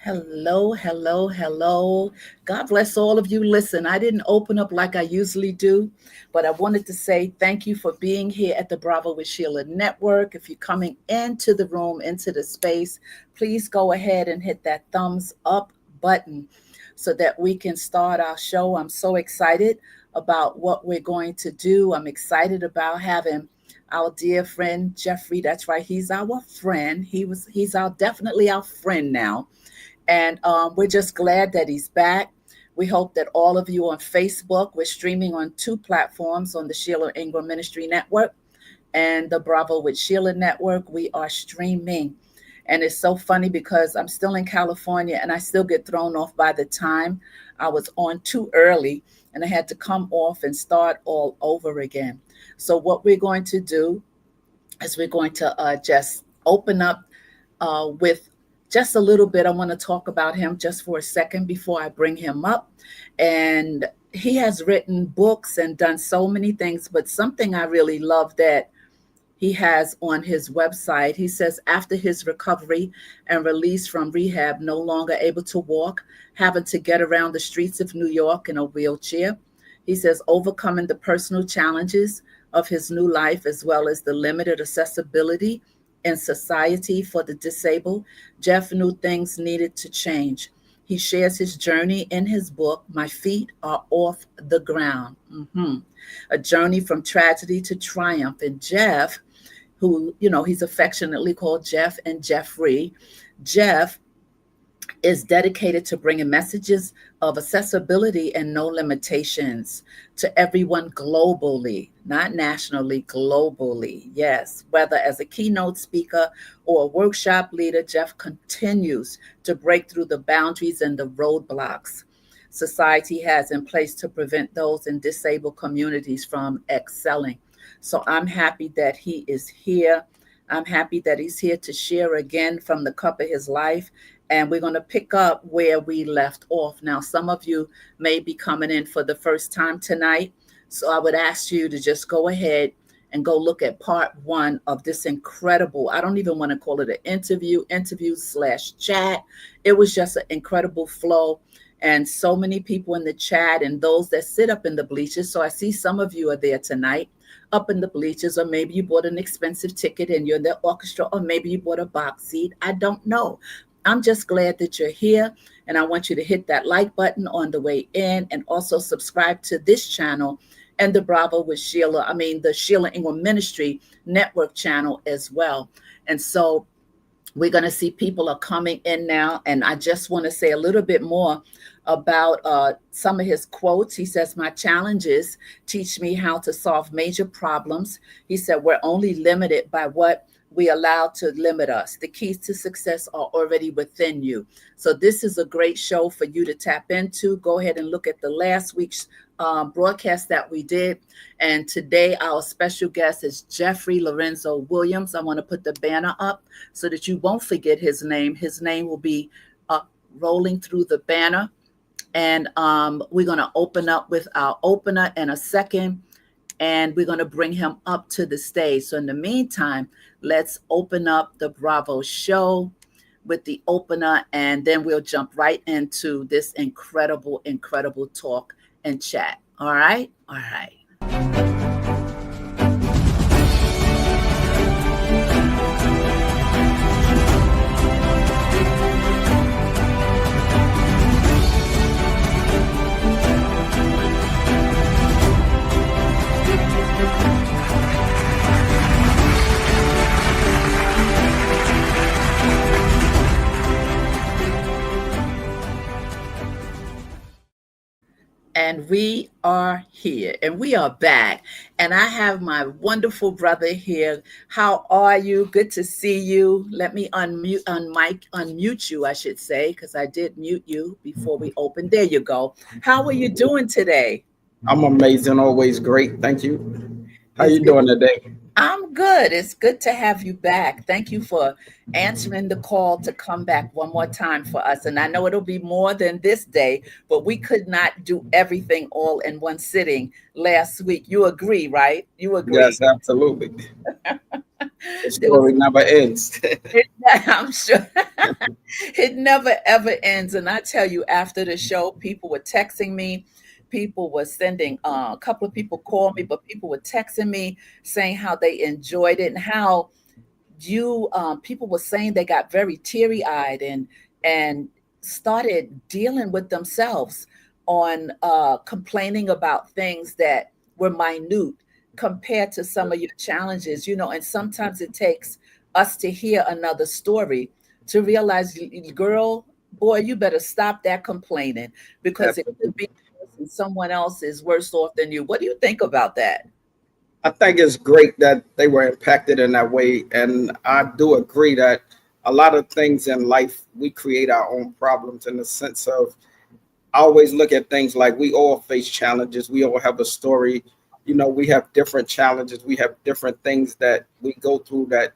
Hello, hello, hello. God bless all of you. Listen, I didn't open up like I usually do, but I wanted to say thank you for being here at the Bravo with Sheila Network. If you're coming into the room, into the space, please go ahead and hit that thumbs up button so that we can start our show. I'm so excited about what we're going to do. I'm excited about having our dear friend Jeffrey. That's right, he's our friend. He's our definitely our friend now, and we're just glad that he's back. We hope that all of you on Facebook, we're streaming on two platforms on the Sheila Ingram Ministry Network and the Bravo with Sheila Network. We are streaming. And it's so funny because I'm still in California and I still get thrown off by the time. I was on too early and I had to come off and start all over again. So, what we're going to do is we're going to just open up with just a little bit. I want to talk about him just for a second before I bring him up. And he has written books and done so many things, but something I really love that he has on his website. He says, after his recovery and release from rehab, no longer able to walk, having to get around the streets of New York in a wheelchair. He says, overcoming the personal challenges of his new life, as well as the limited accessibility in society for the disabled, Jeff knew things needed to change. He shares his journey in his book, My Feet Are Off the Ground. A journey from tragedy to triumph. And Jeff, who, he's affectionately called Jeff and Jeffrey. Jeff is dedicated to bringing messages of accessibility and no limitations to everyone globally, not nationally, globally. Yes, whether as a keynote speaker or a workshop leader, Jeff continues to break through the boundaries and the roadblocks society has in place to prevent those in disabled communities from excelling. So I'm happy that he is here. I'm happy that he's here to share again from the cup of his life. And we're going to pick up where we left off. Now, some of you may be coming in for the first time tonight. So I would ask you to just go ahead and go look at part one of this incredible, I don't even want to call it an interview/chat. It was just an incredible flow. And so many people in the chat and those that sit up in the bleachers. So I see some of you are there tonight up in the bleachers, or maybe you bought an expensive ticket and you're in the orchestra, or maybe you bought a box seat. I don't know. I'm just glad that you're here. And I want you to hit that like button on the way in and also subscribe to this channel and the Bravo with Sheila, the Sheila Ingram Ministry Network channel as well. And so we're going to see people are coming in now. And I just want to say a little bit more about some of his quotes. He says, my challenges teach me how to solve major problems. He said, we're only limited by what we allow to limit us. The keys to success are already within you. So this is a great show for you to tap into. Go ahead and look at the last week's broadcast that we did. And today our special guest is Jeffery Lorenzo Williams. I want to put the banner up so that you won't forget his name. His name will be rolling through the banner. And we're going to open up with our opener in a second. And we're going to bring him up to the stage. So in the meantime, let's open up the Bravo show with the opener, and then we'll jump right into this incredible, incredible talk and chat. All right? All right. And we are here and we are back. And I have my wonderful brother here. How are you? Good to see you. Let me unmute you, I should say, because I did mute you before we opened. There you go. How are you doing today? I'm amazing. Always great. Thank you. How you doing today? I'm good. It's good to have you back. Thank you for answering the call to come back one more time for us. And I know it'll be more than this day, but we could not do everything all in one sitting last week. You agree, right? You agree? Yes, absolutely. The story never ends. I'm sure. It never ever ends. And I tell you, after the show, people were texting me, people were sending, a couple of people called me, but people were texting me saying how they enjoyed it and how people were saying they got very teary-eyed and started dealing with themselves on complaining about things that were minute compared to some of your challenges, and sometimes it takes us to hear another story to realize, girl, boy, you better stop that complaining because it could Absolutely. be worse and someone else is worse off than you. What do you think about that? I think it's great that they were impacted in that way. And I do agree that a lot of things in life, we create our own problems in the sense of, I always look at things like we all face challenges. We all have a story. We have different challenges. We have different things that we go through that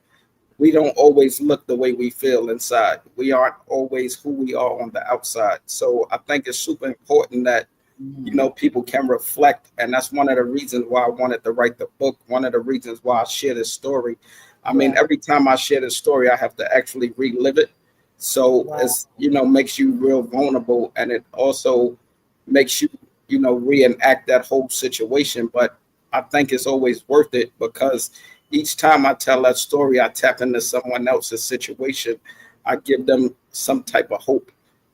we don't always look the way we feel inside. We aren't always who we are on the outside. So I think it's super important that Mhm. people can reflect, and that's one of the reasons why I wanted to write the book. One of the reasons why I share this story. I mean, Yeah. every time I share this story, I have to actually relive it. So Wow. it's makes you real vulnerable, and it also makes you reenact that whole situation. But I think it's always worth it because each time I tell that story, I tap into someone else's situation. I give them some type of hope,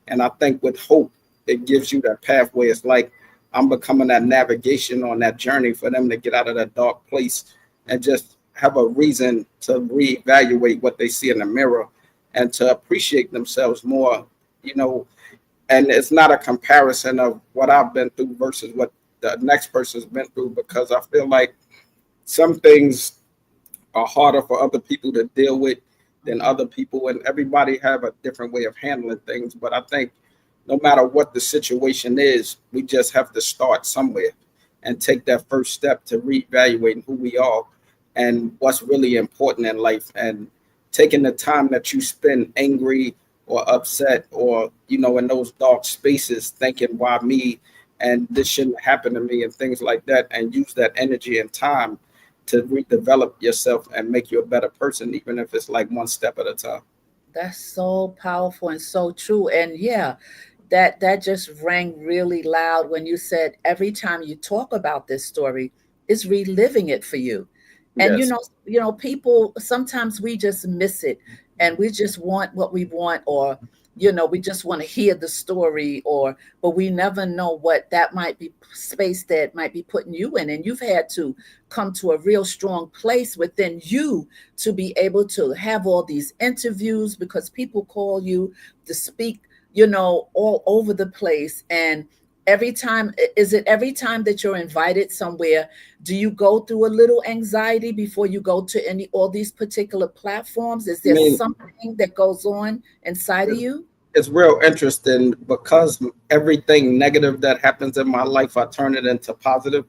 and I think with hope it gives you that pathway. It's like I'm becoming that navigation on that journey for them to get out of that dark place and just have a reason to reevaluate what they see in the mirror and to appreciate themselves more, you know. And it's not a comparison of what I've been through versus what the next person's been through, because I feel like some things are harder for other people to deal with than Mhm. other people, and everybody have a different way of handling things. But I think no matter what the situation is, we just have to start somewhere and take that first step to reevaluating who we are and what's really important in life, and taking the time that you spend angry or upset or in those dark spaces thinking why me, and this shouldn't happen to me and things like that, and use that energy and time to redevelop yourself and make you a better person, even if it's like one step at a time. That's so powerful and so true. And yeah, that just rang really loud when you said every time you talk about this story, it's reliving it for you. And Yes. people sometimes we just miss it and we just want what we want, or we just want to hear the story, but we never know what that might be space that might be putting you in. And you've had to come to a real strong place within you to be able to have all these interviews because people call you to speak, all over the place. And every time that you're invited somewhere, do you go through a little anxiety before you go to all these particular platforms? Is I there mean, something that goes on inside of it's, you? it's real interesting because everything negative that happens in my life, I turn it into positive.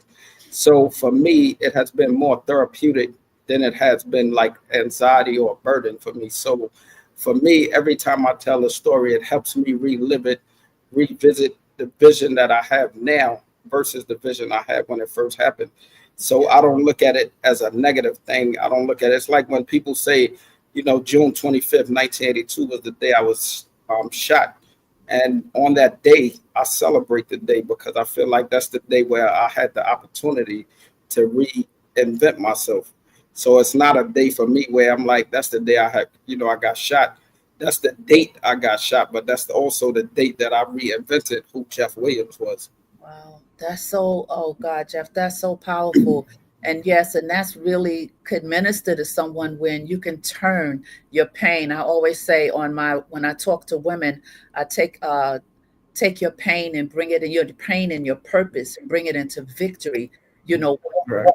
So for me, it has been more therapeutic than it has been like anxiety or burden for me. So for me, every time I tell a story, it helps me relive it, revisit the vision that I have now versus the vision I had when it first happened. So Yeah. I don't look at it as a negative thing. I don't look at it. It's like when people say, June 25th, 1982 was the day I was shot. And on that day, I celebrate the day because I feel like that's the day where I had the opportunity to reinvent myself. So it's not a day for me where I'm like, that's the day I got shot. That's the date I got shot, but that's also the date that I reinvented who Jeff Williams was. Wow, that's so, oh God, Jeff, that's so powerful. And yes, and that's really could minister to someone when you can turn your pain. I always say when I talk to women, I take your pain and bring it in your pain and your purpose and bring it into victory. Right.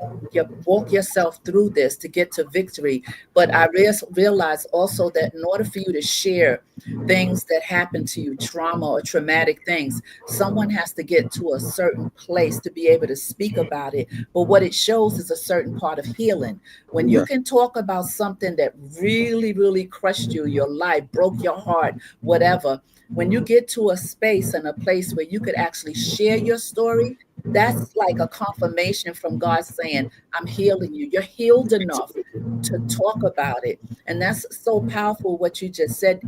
Walk yourself through this to get to victory. But I realize also that in order for you to share things that happen to you, trauma or traumatic things, someone has to get to a certain place to be able to speak about it. But what it shows is a certain part of healing. When you Yeah. can talk about something that really, really crushed you, your life, broke your heart, whatever, when you get to a space and a place where you could actually share your story, That's like a confirmation from God saying, I'm healing you. You're healed enough to talk about it. And that's so powerful what you just said.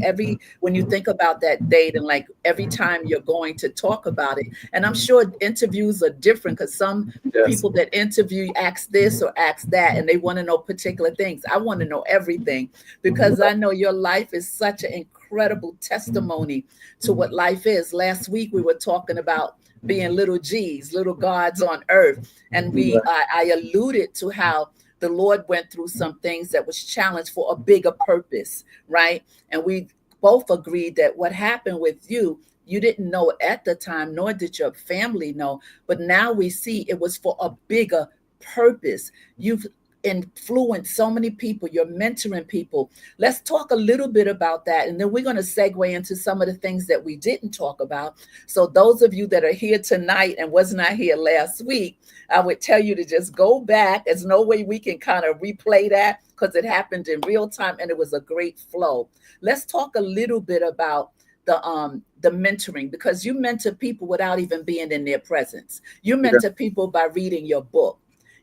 When you think about that date, and like every time you're going to talk about it, and I'm sure interviews are different because some Yes. people that interview ask this or ask that, and they want to know particular things. I want to know everything because I know your life is such an incredible testimony to what life is. Last week we were talking about being little G's, little gods on earth, and I alluded to how the Lord went through some things that was challenged for a bigger purpose, right? And we both agreed that what happened with you, you didn't know at the time, nor did your family know, but now we see it was for a bigger purpose. You've influenced so many people, you're mentoring people. Let's talk a little bit about that, and then we're going to segue into some of the things that we didn't talk about. So those of you that are here tonight and was not here last week, I would tell you to just go back. There's no way we can kind of replay that because it happened in real time and it was a great flow. Let's talk a little bit about the mentoring, because you mentor people without even being in their presence. You mentor people by reading your book.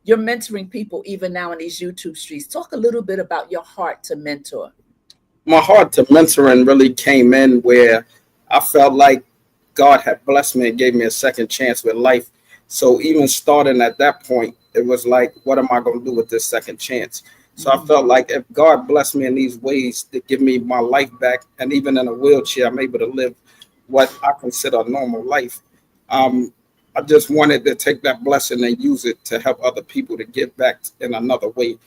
You're mentoring people even now in these YouTube streets. Talk a little bit about your heart to mentor. My heart to mentoring really came in where I felt like God had blessed me and gave me a second chance with life. So even starting at that point, it was like, what am I going to do with this second chance? So I felt like if God blessed me in these ways to give me my life back, and even in a wheelchair, I'm able to live what I consider a normal life. I just wanted to take that blessing and use it to help other people to give back in another way.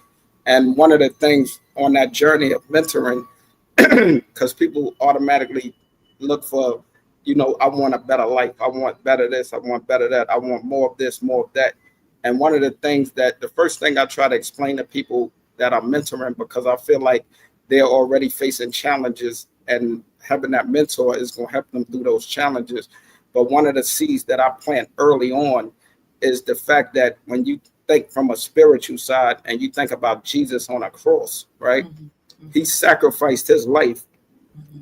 And one of the things on that journey of mentoring, because people automatically look for, I want a better life. I want better this. I want better that. I want more of this, more of that. And one of the things that the first thing I try to explain to people that I'm mentoring, because I feel like they're already facing challenges and having that mentor is going to help them through those challenges. But one of the seeds that I plant early on is the fact that when you think from a spiritual side and you think about Jesus on a cross, right? He sacrificed his life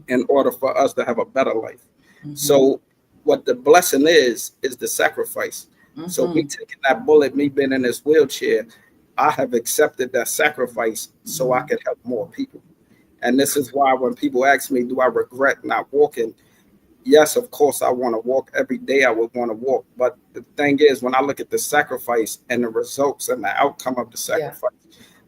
in order for us to have a better life. So what the blessing is the sacrifice. So me taking that bullet, me being in this wheelchair, I have accepted that sacrifice so I could help more people. And this is why when people ask me, do I regret not walking? Yes, of course, I want to walk every day. I would want to walk. But the thing is, when I look at the sacrifice and the results and the outcome of the sacrifice,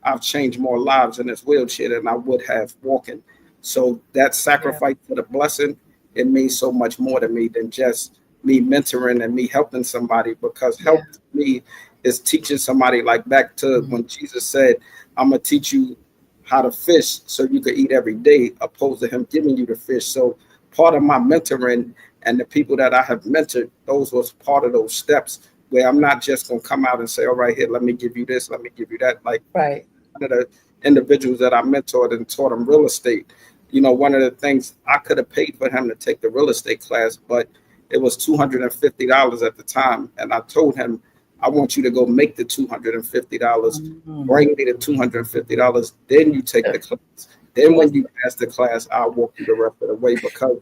I've changed more lives in this wheelchair than I would have walking. So that sacrifice for the blessing, it means so much more to me than just me mentoring and me helping somebody, because help to me is teaching somebody, like back to when Jesus said, I'm going to teach you how to fish so you can eat every day, opposed to him giving you the fish. So part of my mentoring and the people that I have mentored, those was part of those steps where I'm not just going to come out and say, all right, here, let me give you this, let me give you that. Like one of the individuals that I mentored and taught them real estate, one of the things I could have paid for him to take the real estate class, but it was $250 at the time. And I told him, I want you to go make the $250, bring me the $250, then you take the class. Then when you pass the class, I'll walk you the rest of the way, because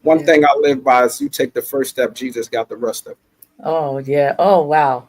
one thing I live by is you take the first step, Jesus got the rest of it. Oh, yeah. Oh, wow.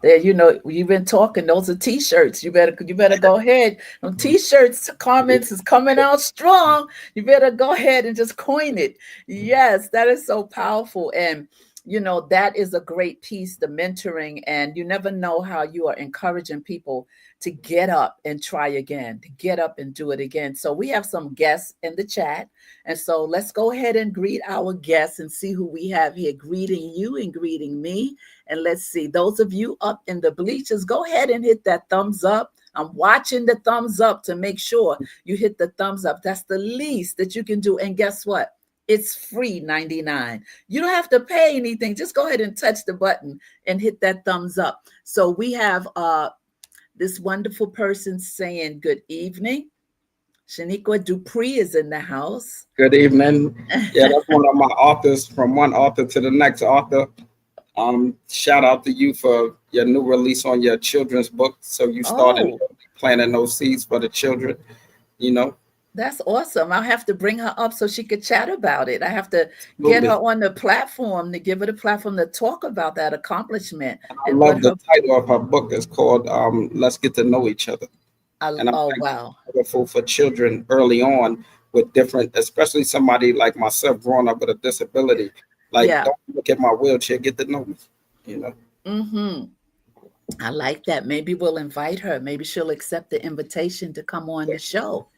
There, you've been talking. Those are T-shirts. You better go ahead. Them T-shirts comments is coming out strong. You better go ahead and just coin it. Yes, that is so powerful, and that is a great piece, the mentoring. And you never know how you are encouraging people to get up and try again, to get up and do it again. So we have some guests in the chat, and so let's go ahead and greet our guests and see who we have here greeting you and greeting me. And let's see, those of you up in the bleachers, go ahead and hit that thumbs up. I'm watching the thumbs up to make sure you hit the thumbs up. That's the least that you can do. And guess what? It's free 99. You don't have to pay anything. Just go ahead and touch the button and hit that thumbs up. So we have this wonderful person saying good evening. Shaniqua Dupree is in the house. Good evening. Yeah, that's one of my authors, from one author to the next author. Shout out to you for your new release on your children's book. So you started planting those seeds for the children, That's awesome. I'll have to bring her up so she could chat about it. I have to get her Absolutely. on the platform to give her the platform to talk about that accomplishment I and what love the her. title of her book. It's called Let's Get to Know Each Other. And I Oh think wow, it's powerful for children early on with different, especially somebody like myself growing up with a disability. Like, yeah. don't look at my wheelchair, get to know me. You know, Mm-hmm. I like that. Maybe we'll invite her. Maybe she'll accept the invitation to come on the show.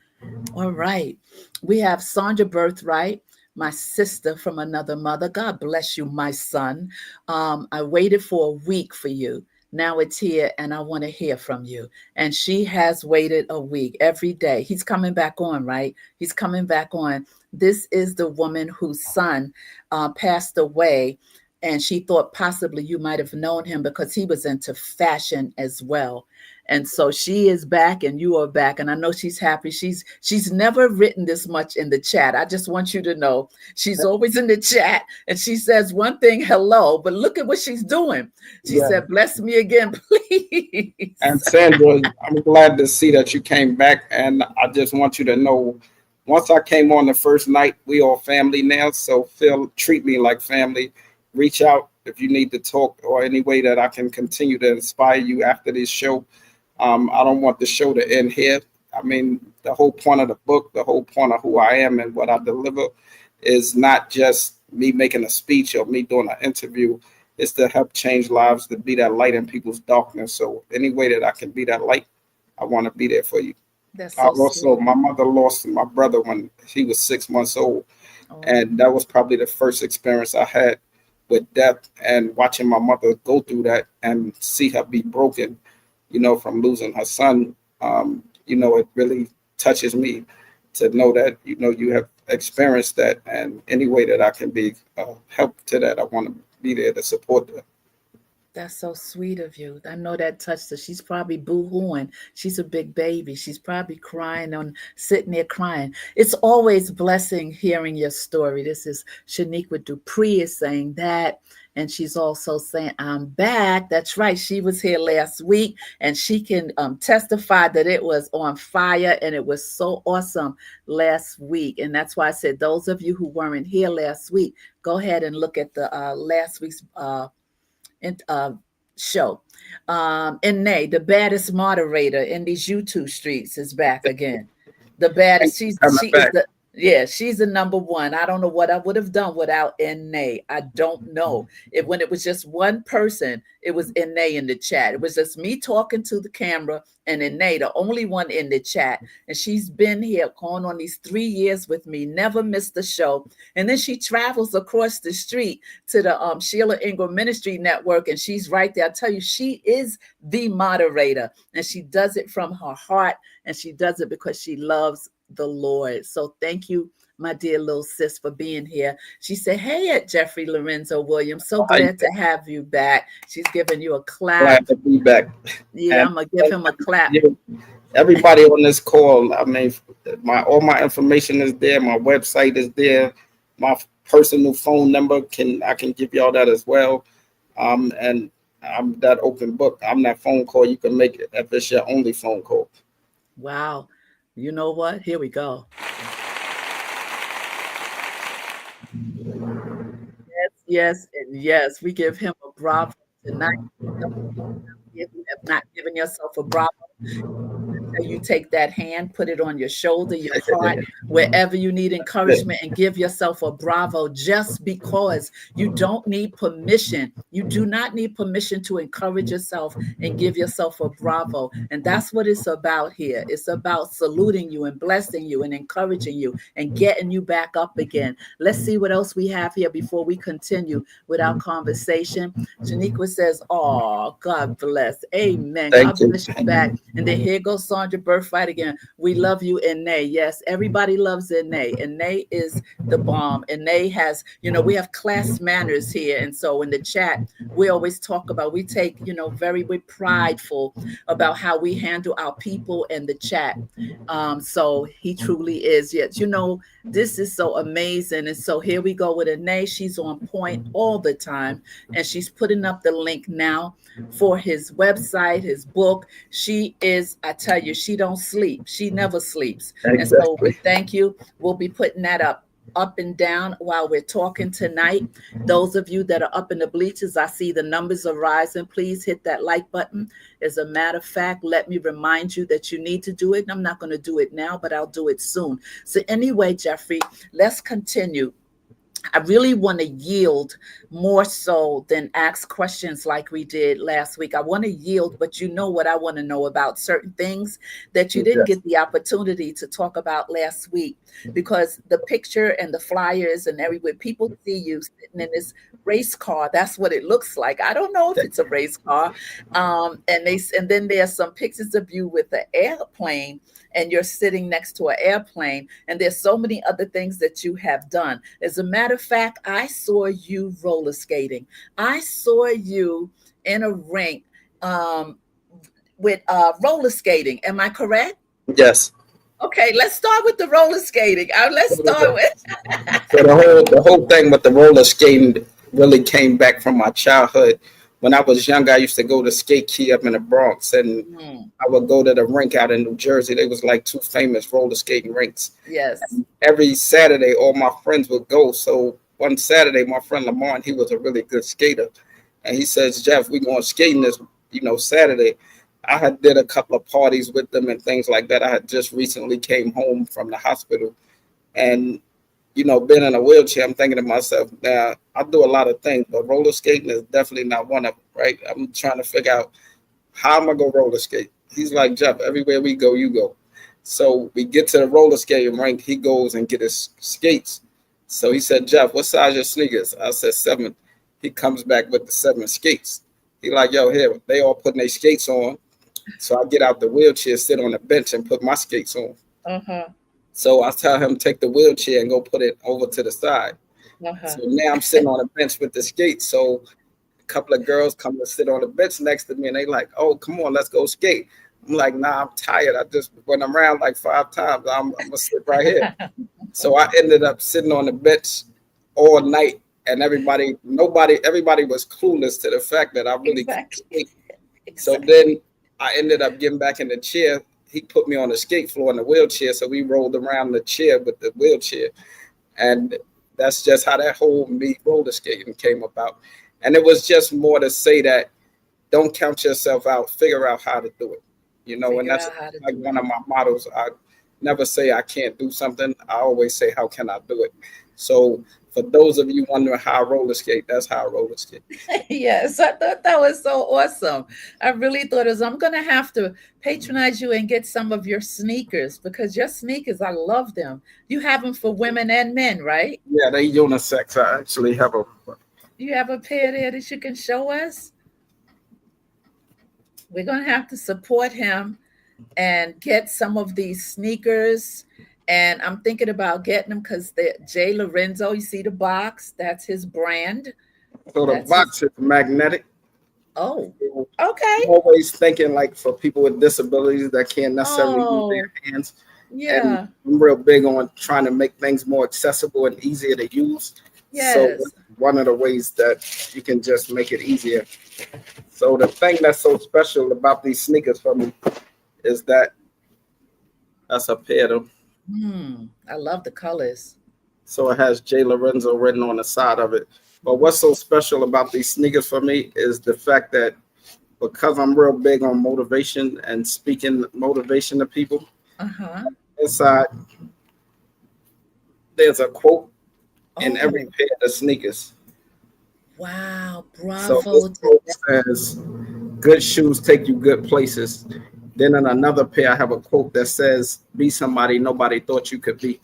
All right. We have Sandra Birthright, my sister from another mother. God bless you, my son. I waited for a week for you. Now it's here, and I want to hear from you. And she has waited a week every day. He's coming back on, right? He's coming back on. This is the woman whose son passed away, and she thought possibly you might have known him because he was into fashion as well. And so she is back and you are back, and I know she's happy. She's never written this much in the chat. I just want you to know she's always in the chat, and she says one thing, hello, but look at what she's doing. She yeah. said, bless me again, And please. Sandra, I'm glad to see that you came back. And I just want you to know, once I came on the first night, we all family now. So feel treat me like family. Reach out if you need to talk or any way that I can continue to inspire you after this show. I don't want the show to end here. I mean, the whole point of the book, the whole point of who I am and what I deliver is not just me making a speech or me doing an interview. It's to help change lives, to be that light in people's darkness. So any way that I can be that light, I want to be there for you. That's I so also, sweet. my mother lost my brother when he was 6 months old. Oh, And that was probably the first experience I had with death, and watching my mother go through that and see her be broken, from losing her son. It really touches me to know that, you have experienced that. And any way that I can be help to that, I want to be there to support that. that's so sweet of you. I know that touched her. She's probably boo-hooing. She's a big baby. She's probably crying on sitting there crying. It's always blessing hearing your story. This is Shaniqua Dupree is saying that. And she's also saying, I'm back. That's right. She was here last week, and she can testify that it was on fire and it was so awesome last week. And that's why I said, those of you who weren't here last week, go ahead and look at the last week's in, show. And Nay, the baddest moderator in these YouTube streets, is back again. The Thank baddest. you She's for coming she is back. the yeah. She's the number one. I don't know what I would have done without Nay. I don't know. When it was just one person, it was Nay in the chat. It was just me talking to the camera and Nay, the only one in the chat. And she's been here going on these 3 years with me, never missed the show. And then she travels across the street to the Sheila Ingram Ministry Network, and she's right there. I tell you, she is the moderator, and she does it from her heart, and she does it because she loves the Lord. So thank you, my dear little sis, for being here. She said, hey, at Jeffery Lorenzo Williams, so I glad to have you back. She's giving you a clap. glad to be back. Yeah, And I'm going to give him a clap. everybody on this call, I mean, all my information is there. My website is there. My personal phone number I can give y'all that as well. And I'm that open book. I'm that phone call you can make it if it's your only phone call. Wow. You know what? Here we go. Yes, yes, and yes. We give him a bravo tonight. If you have not given yourself a bravo, you take that hand, put it on your shoulder, your heart, wherever you need encouragement, and give yourself a bravo just because you don't need permission. You do not need permission to encourage yourself and give yourself a bravo. And that's what it's about here. It's about saluting you and blessing you and encouraging you and getting you back up again. Let's see what else we have here before we continue with our conversation. Shaniqua says, oh, God bless. Amen. Thank God you. bless you back. And then here goes Sandra Birthright again. We love you, Nay. Yes, everybody loves Nay. Nay is the bomb. Nay has, we have class manners here. And so in the chat, we always talk about, we take, we're prideful about how we handle our people in the chat. So he truly is. Yes, This is so amazing. And so here we go with Anae. She's on point all the time. And she's putting up the link now for his website, his book. She is, I tell you, she don't sleep. She never sleeps. And so we Exactly. thank you. We'll be putting that up and down while we're talking tonight. Those of you that are up in the bleachers, I see the numbers are rising. Please hit that like button. As a matter of fact, let me remind you that you need to do it. I'm not going to do it now, but I'll do it soon. So anyway, Jeffrey, let's continue. I really want to yield more so than ask questions like we did last week. I want to yield, but you know what I want to know about certain things that you didn't Yes. get the opportunity to talk about last week, because the picture and the flyers and everywhere people see you sitting in this race car, that's what it looks like. I don't know if it's a race car. And then there's some pictures of you with an airplane, and you're sitting next to an airplane, and there's so many other things that you have done. As a matter of fact, I saw you roller skating. I saw you in a rink with roller skating. Am I correct? Yes. Okay, let's start with the roller skating. Let's start with. So the whole thing with the roller skating really came back from my childhood. When I was young, I used to go to skate key up in the Bronx, and Hmm, I would go to the rink out in New Jersey. They was like two famous roller skating rinks. yes. Every Saturday, all my friends would go. So one Saturday, my friend Lamont, he was a really good skater, and he says, "Jeff, we going skating this, Saturday." I had did a couple of parties with them and things like that. I had just recently came home from the hospital, and being in a wheelchair, I'm thinking to myself, now I do a lot of things, but roller skating is definitely not one of them, right? I'm trying to figure out how am I gonna roller skate. He's like, Jeff, everywhere we go, you go. So we get to the roller skating rink. He goes and get his skates. So he said, Jeff, what size your sneakers? I said 7. He comes back with the 7 skates. He like, yo, here, they all putting their skates on. So I get out the wheelchair, sit on the bench, and put my skates on. Uh-huh. So I tell him take the wheelchair and go put it over to the side. Uh-huh. So now I'm sitting on a bench with the skates. So a couple of girls come to sit on the bench next to me, and they like, "Oh, come on, let's go skate." I'm like, "Nah, I'm tired. I just went around like 5 times. I'm gonna sit right here." So I ended up sitting on the bench all night, and everybody was clueless to the fact that I really could Exactly. skate. So Exactly. then I ended up getting back in the chair. He put me on the skate floor in the wheelchair, so we rolled around the chair with the wheelchair, and that's just how that whole me roller skating came about. And it was just more to say that don't count yourself out, figure out how to do it. And Figure that's out how to like do one it. of my mottos. I never say I can't do something. I always say, how can I do it? So for those of you wondering how I roller skate, that's how I roller skate. Yes, I thought that was so awesome. I really thought it was, I'm going to have to patronize you and get some of your sneakers, because your sneakers, I love them. You have them for women and men, right? Yeah, they unisex. I actually have a You have a pair there that you can show us? We're going to have to support him and get some of these sneakers. And I'm thinking about getting them because the Jay Lorenzo, you see the box, that's his brand. so the That's his. box is magnetic. Oh, I'm okay. always thinking like for people with disabilities that can't necessarily use Oh, their hands. And yeah. I'm real big on trying to make things more accessible and easier to use. So Yes. one of the ways that you can just make it easier. So the thing that's so special about these sneakers for me is that that's a pair of them. I love the colors. So it has Jay Lorenzo written on the side of it. But what's so special about these sneakers for me is the fact that because I'm real big on motivation and speaking motivation to people, Uh-huh. inside there's a quote in every Oh, pair of sneakers. wow. So this Bravo to quote that. says, "Good shoes take you good places." Then in another pair, I have a quote that says, "Be somebody nobody thought you could be."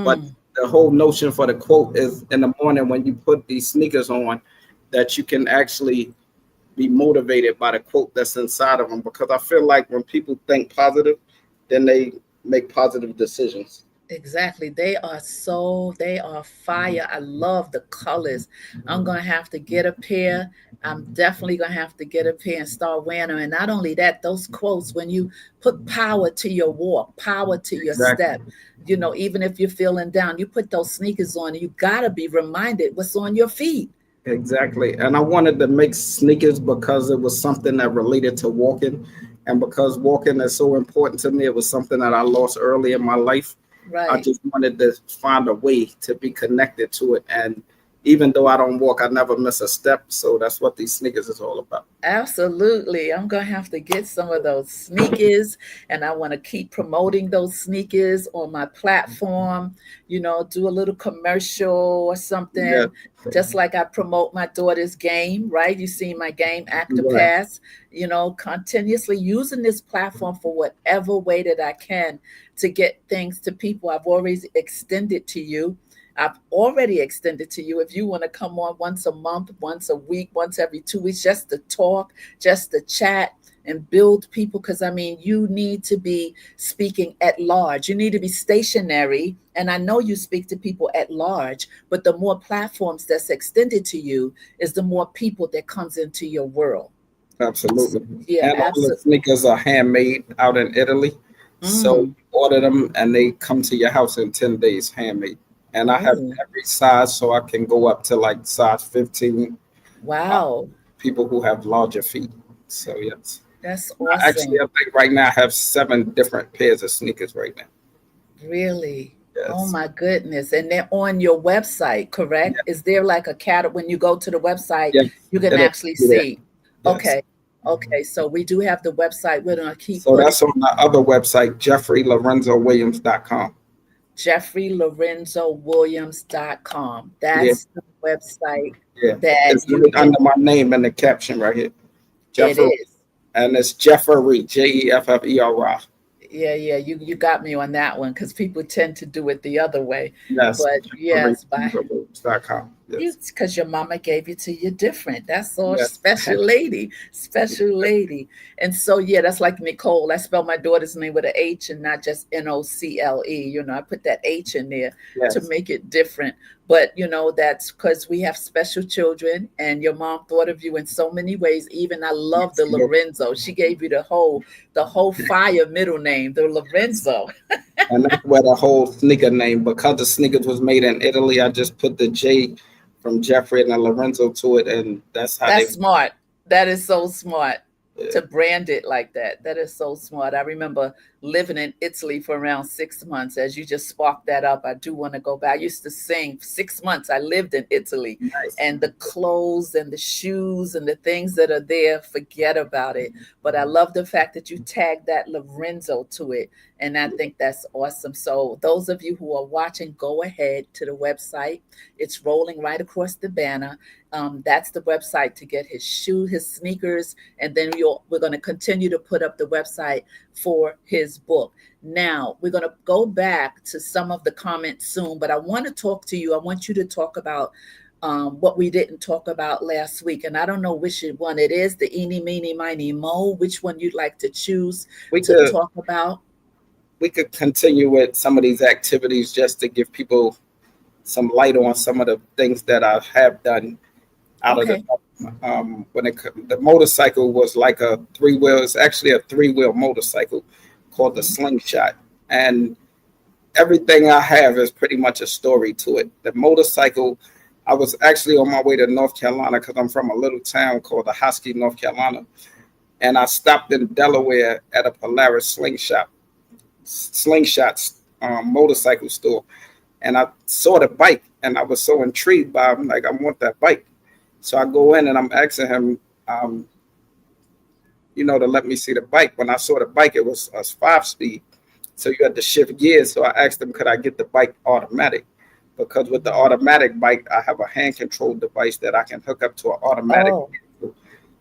But Mm, the whole notion for the quote is in the morning when you put these sneakers on, that you can actually be motivated by the quote that's inside of them. Because I feel like when people think positive, then they make positive decisions. Exactly. They are fire. I love the colors. I'm going to have to get a pair. I'm definitely going to have to get a pair and start wearing them. And not only that, those quotes, when you put power to your walk, power to your Exactly. step, even if you're feeling down, you put those sneakers on, and you got to be reminded what's on your feet. Exactly. And I wanted to make sneakers because it was something that related to walking. And because walking is so important to me, it was something that I lost early in my life. I Right. just wanted to find a way to be connected to it. And even though I don't walk, I never miss a step. So that's what these sneakers is all about. Absolutely. I'm going to have to get some of those sneakers, and I want to keep promoting those sneakers on my platform, do a little commercial or Yeah. something, just like I promote my daughter's game, right? You see my game, Right. Pass, continuously using this platform for whatever way that I can to get things to people. I've always extended to you. I've already extended to you if you want to come on once a month, once a week, once every 2 weeks, just to talk, just to chat and build people. Because I mean, you need to be speaking at large. You need to be stationary. And I know you speak to people at large, but the more platforms that's extended to you is the more people that comes into your world. Absolutely. Yeah, And all the absolutely. sneakers are handmade out in Italy. So you Mm. order them and they come to your house in 10 days handmade. And I have Oh, every size, so I can go up to like size 15, uh, wow. people who have larger feet. So, yes. That's Actually, awesome. I think right now I have 7 different pairs of sneakers right now. Really? Oh Yes. my goodness. And they're on your website, correct? Yeah. Is there like a cat when you go to the website, Yes. you can It'll actually be there. see? Yes. Okay. Okay. So we do have the website. We're going to keep So putting that's on the other website, JeffreyLorenzoWilliams.com. JefferyLorenzoWilliams.com. Yeah. That's the website Yeah. that It's you right can, under my name in the caption right here. it Jeffery. is. And it's Jeffery, Jeffery. Yeah, yeah, you got me on that one because people tend to do it the other way. Yes, But yes, by JefferyLorenzoWilliams.com. you Yes. because your mama gave you to you different. That's all Yes. special lady, special lady. And so yeah, that's like Nicole. I spell my daughter's name with an H and not just Nocle. I put that H in there to Yes. make it different. But that's because we have special children, and your mom thought of you in so many ways. Even I love Yes. the Lorenzo. She gave you the whole fire middle name, the Yes. Lorenzo. And that's where the whole sneaker name, because the sneakers was made in Italy, I just put the J from Jeffrey and the Lorenzo to it, and that's how That's they. smart. That is so smart Yeah. to brand it like that. That is so smart. I remember living in Italy for around 6 months. As you just sparked that up, I do want to go back. I used to sing 6 months. I lived in Italy, Nice. and the clothes and the shoes and the things that are there, forget about it. But I love the fact that you tagged that Lorenzo to it. And I think that's awesome. So, those of you who are watching, go ahead to the website. It's rolling right across the banner. That's the website to get his sneakers, and then we're going to continue to put up the website for his book. Now we're going to go back to some of the comments soon, but I want to talk to you. I want you to talk about what we didn't talk about last week, and I don't know which one it is. The eeny, meeny, miny, mo. Which one you'd like to choose We to could talk about? we could continue with some of these activities just to give people some light on some of the things that I have done out of the Okay. the motorcycle was like a 3 wheel. It's actually a 3 wheel motorcycle called the Mhm. Slingshot, and everything I have is pretty much a story to it. The motorcycle, I was actually on my way to North Carolina because I'm from a little town called the Hosky, North Carolina, and I stopped in Delaware at a Polaris slingshots motorcycle store, and I saw the bike, and I was so intrigued by it. I'm like, I want that bike. So I go in and I'm asking him, um, to let me see the bike. When I saw the bike, it was a 5 speed. So you had to shift gears. So I asked him, could I get the bike automatic? Because with the automatic bike, I have a hand control device that I can hook up to an automatic Oh, vehicle.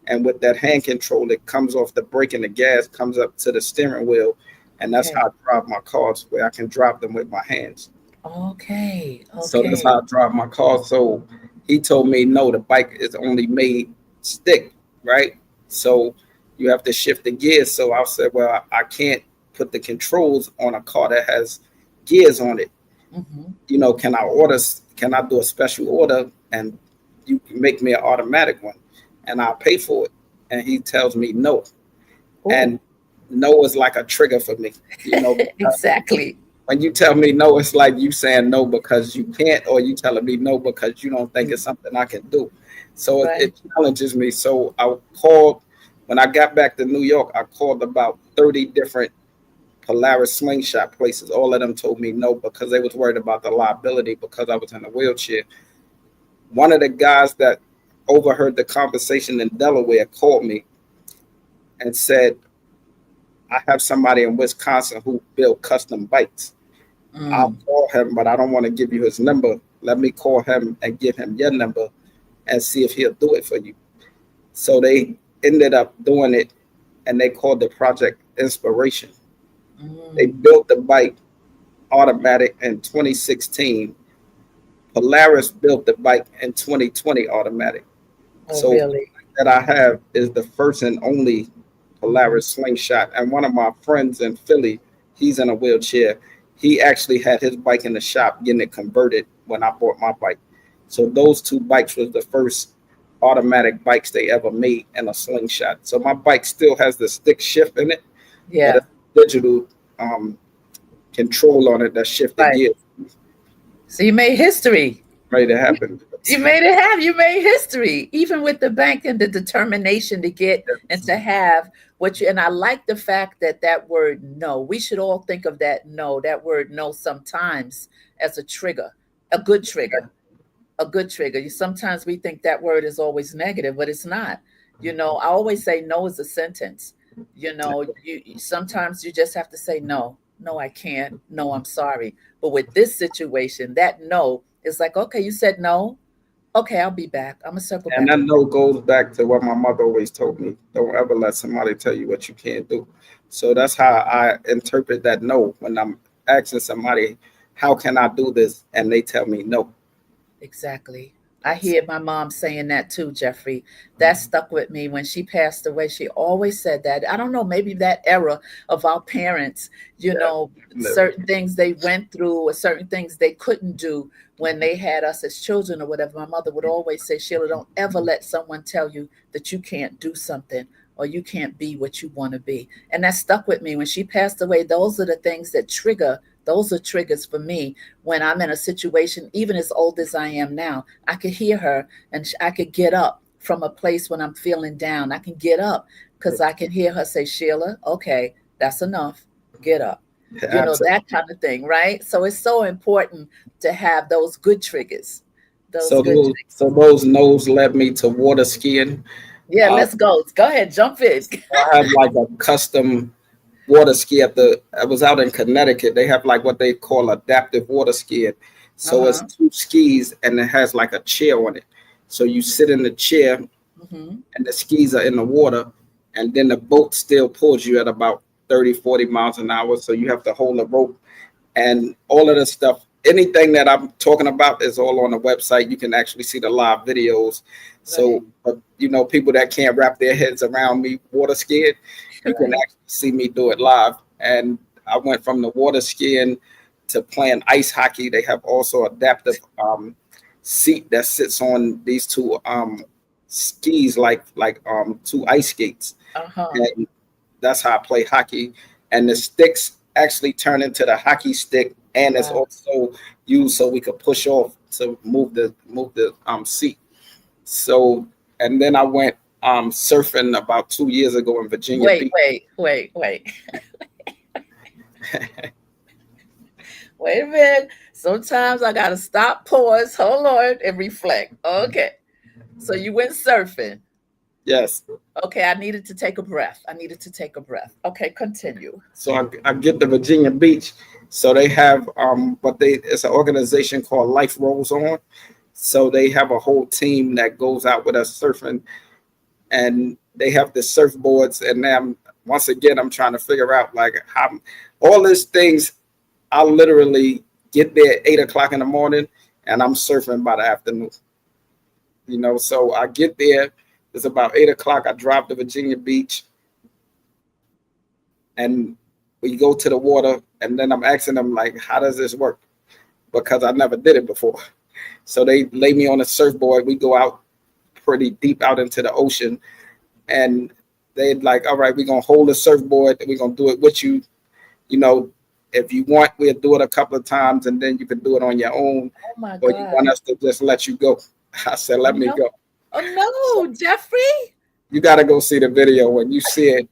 And with that hand control, it comes off the brake and the gas comes up to the steering wheel. And that's okay. how I drive my cars, where I can drive them with my hands. Okay. So that's how Okay. I drive my car. So he told me, no, the bike is only made stick, right? So you have to shift the gears. So I said, well, I can't put the controls on a car that has gears on it. Mm-hmm. You know, can I do a special order and you can make me an automatic one and I'll pay for it? And he tells me no. Oh, And no is like a trigger for me, you know, because exactly. when you tell me no, it's like you saying no because you can't, or you telling me no because you don't think Mm, it's something I can do. So right. it challenges me. So I called, when I got back to New York, I called about 30 different Polaris slingshot places. All of them told me no because they was worried about the liability because I was in a wheelchair. One of the guys that overheard the conversation in Delaware called me and said, I have somebody in Wisconsin who build custom bikes. I'll Mm, call him, but I don't want to give you his number. Let me call him and give him your number and see if he'll do it for you. So they ended up doing it and they called the project Inspiration. They mm. built the bike automatic in 2016. Polaris built the bike in 2020 automatic. Oh, So really? that I have is the first and only Mm-hmm. Polaris slingshot. And one of my friends in Philly, he's in a wheelchair. He actually had his bike in the shop getting it converted when I bought my bike. So those two bikes was the first automatic bikes they ever made in a slingshot. So my bike still has the stick shift in it, but Yeah, it's digital um, control on it that shift the right. gear So you made history. ready to happen. You made it happen. You made history, even with the bank and the determination to get and to have what you. And I like the fact that that word no. We should all think of that no. That word no sometimes as a trigger, a good trigger, a good trigger. Sometimes we think that word is always negative, but it's not. I always say no is a sentence. Sometimes you just have to say no. No, I can't. No, I'm sorry. But with this situation, that no is like, okay, you said no. Okay, I'll be back. I'm gonna circle And back that around. note goes back to what my mother always told me. Don't ever let somebody tell you what you can't do. So that's how I interpret that no when I'm asking somebody, how can I do this? And they tell me no. Exactly. I hear my mom saying that too, Jeffrey. That stuck with me when she passed away. She always said that. I don't know, maybe that era of our parents, Yeah. certain things they went through or certain things they couldn't do when they had us as children or whatever. My mother would always say, Sheila, don't ever let someone tell you that you can't do something or you can't be what you want to be. And that stuck with me. When she passed away, those are the things that trigger, those are triggers for me when I'm in a situation, even as old as I am now. I could hear her and I could get up from a place when I'm feeling down. I can get up because I can hear her say, Sheila, okay, that's enough. Get up. Absolutely. That kind of thing, right? So it's so important to have those good triggers. Those So good those triggers. so those no's led me to water skiing. Yeah, Uh, let's go. Go ahead, jump in. I have like a custom water ski at the. I was out in Connecticut. They have like what they call adaptive water skiing. So it's Uh-huh. two skis and it has like a chair on it. So you sit in the chair Hmm. and the skis are in the water, and then the boat still pulls you at about 30, 40 miles an hour. So you have to hold the rope and all of the stuff. Anything that I'm talking about is all on the website. You can actually see the live videos. Right. So, people that can't wrap their heads around me water skiing, you can Right. actually see me do it live. And I went from the water skiing to playing ice hockey. They have also adaptive seat that sits on these two skis like two ice skates. Uh-huh. And that's how I play hockey. And the sticks actually turn into the hockey stick, and it's Wow. also used so we could push off to move the seat. So, and then I went surfing about 2 years ago in Virginia Wait, Beach. wait, wait, wait. Wait a minute. Sometimes I gotta stop, pause, hold on, and reflect. Okay. So you went surfing. Yes. Okay, I needed to take a breath. I needed to take a breath. Okay, continue. So I get to Virginia Beach. So they have but they it's an organization called Life Rolls On. So they have a whole team that goes out with us surfing, and they have the surfboards. And then once again, I'm trying to figure out like how all these things. I literally get there at 8 o'clock in the morning, and I'm surfing by the afternoon. So I get there. It's about 8 o'clock. I drive to Virginia Beach, and We go to the water, and then I'm asking them, like, how does this work? Because I never did it before. So they lay me on a surfboard. We go out pretty deep out into the ocean, and they're like, all right, we're going to hold the surfboard, and we're going to do it with you. You know, if you want, we'll do it a couple of times, and then you can do it on your own, Oh my or you God. want us to just let you go. I said, let me No. go. Oh no, Jeffrey. You got to go see the video. When you see it,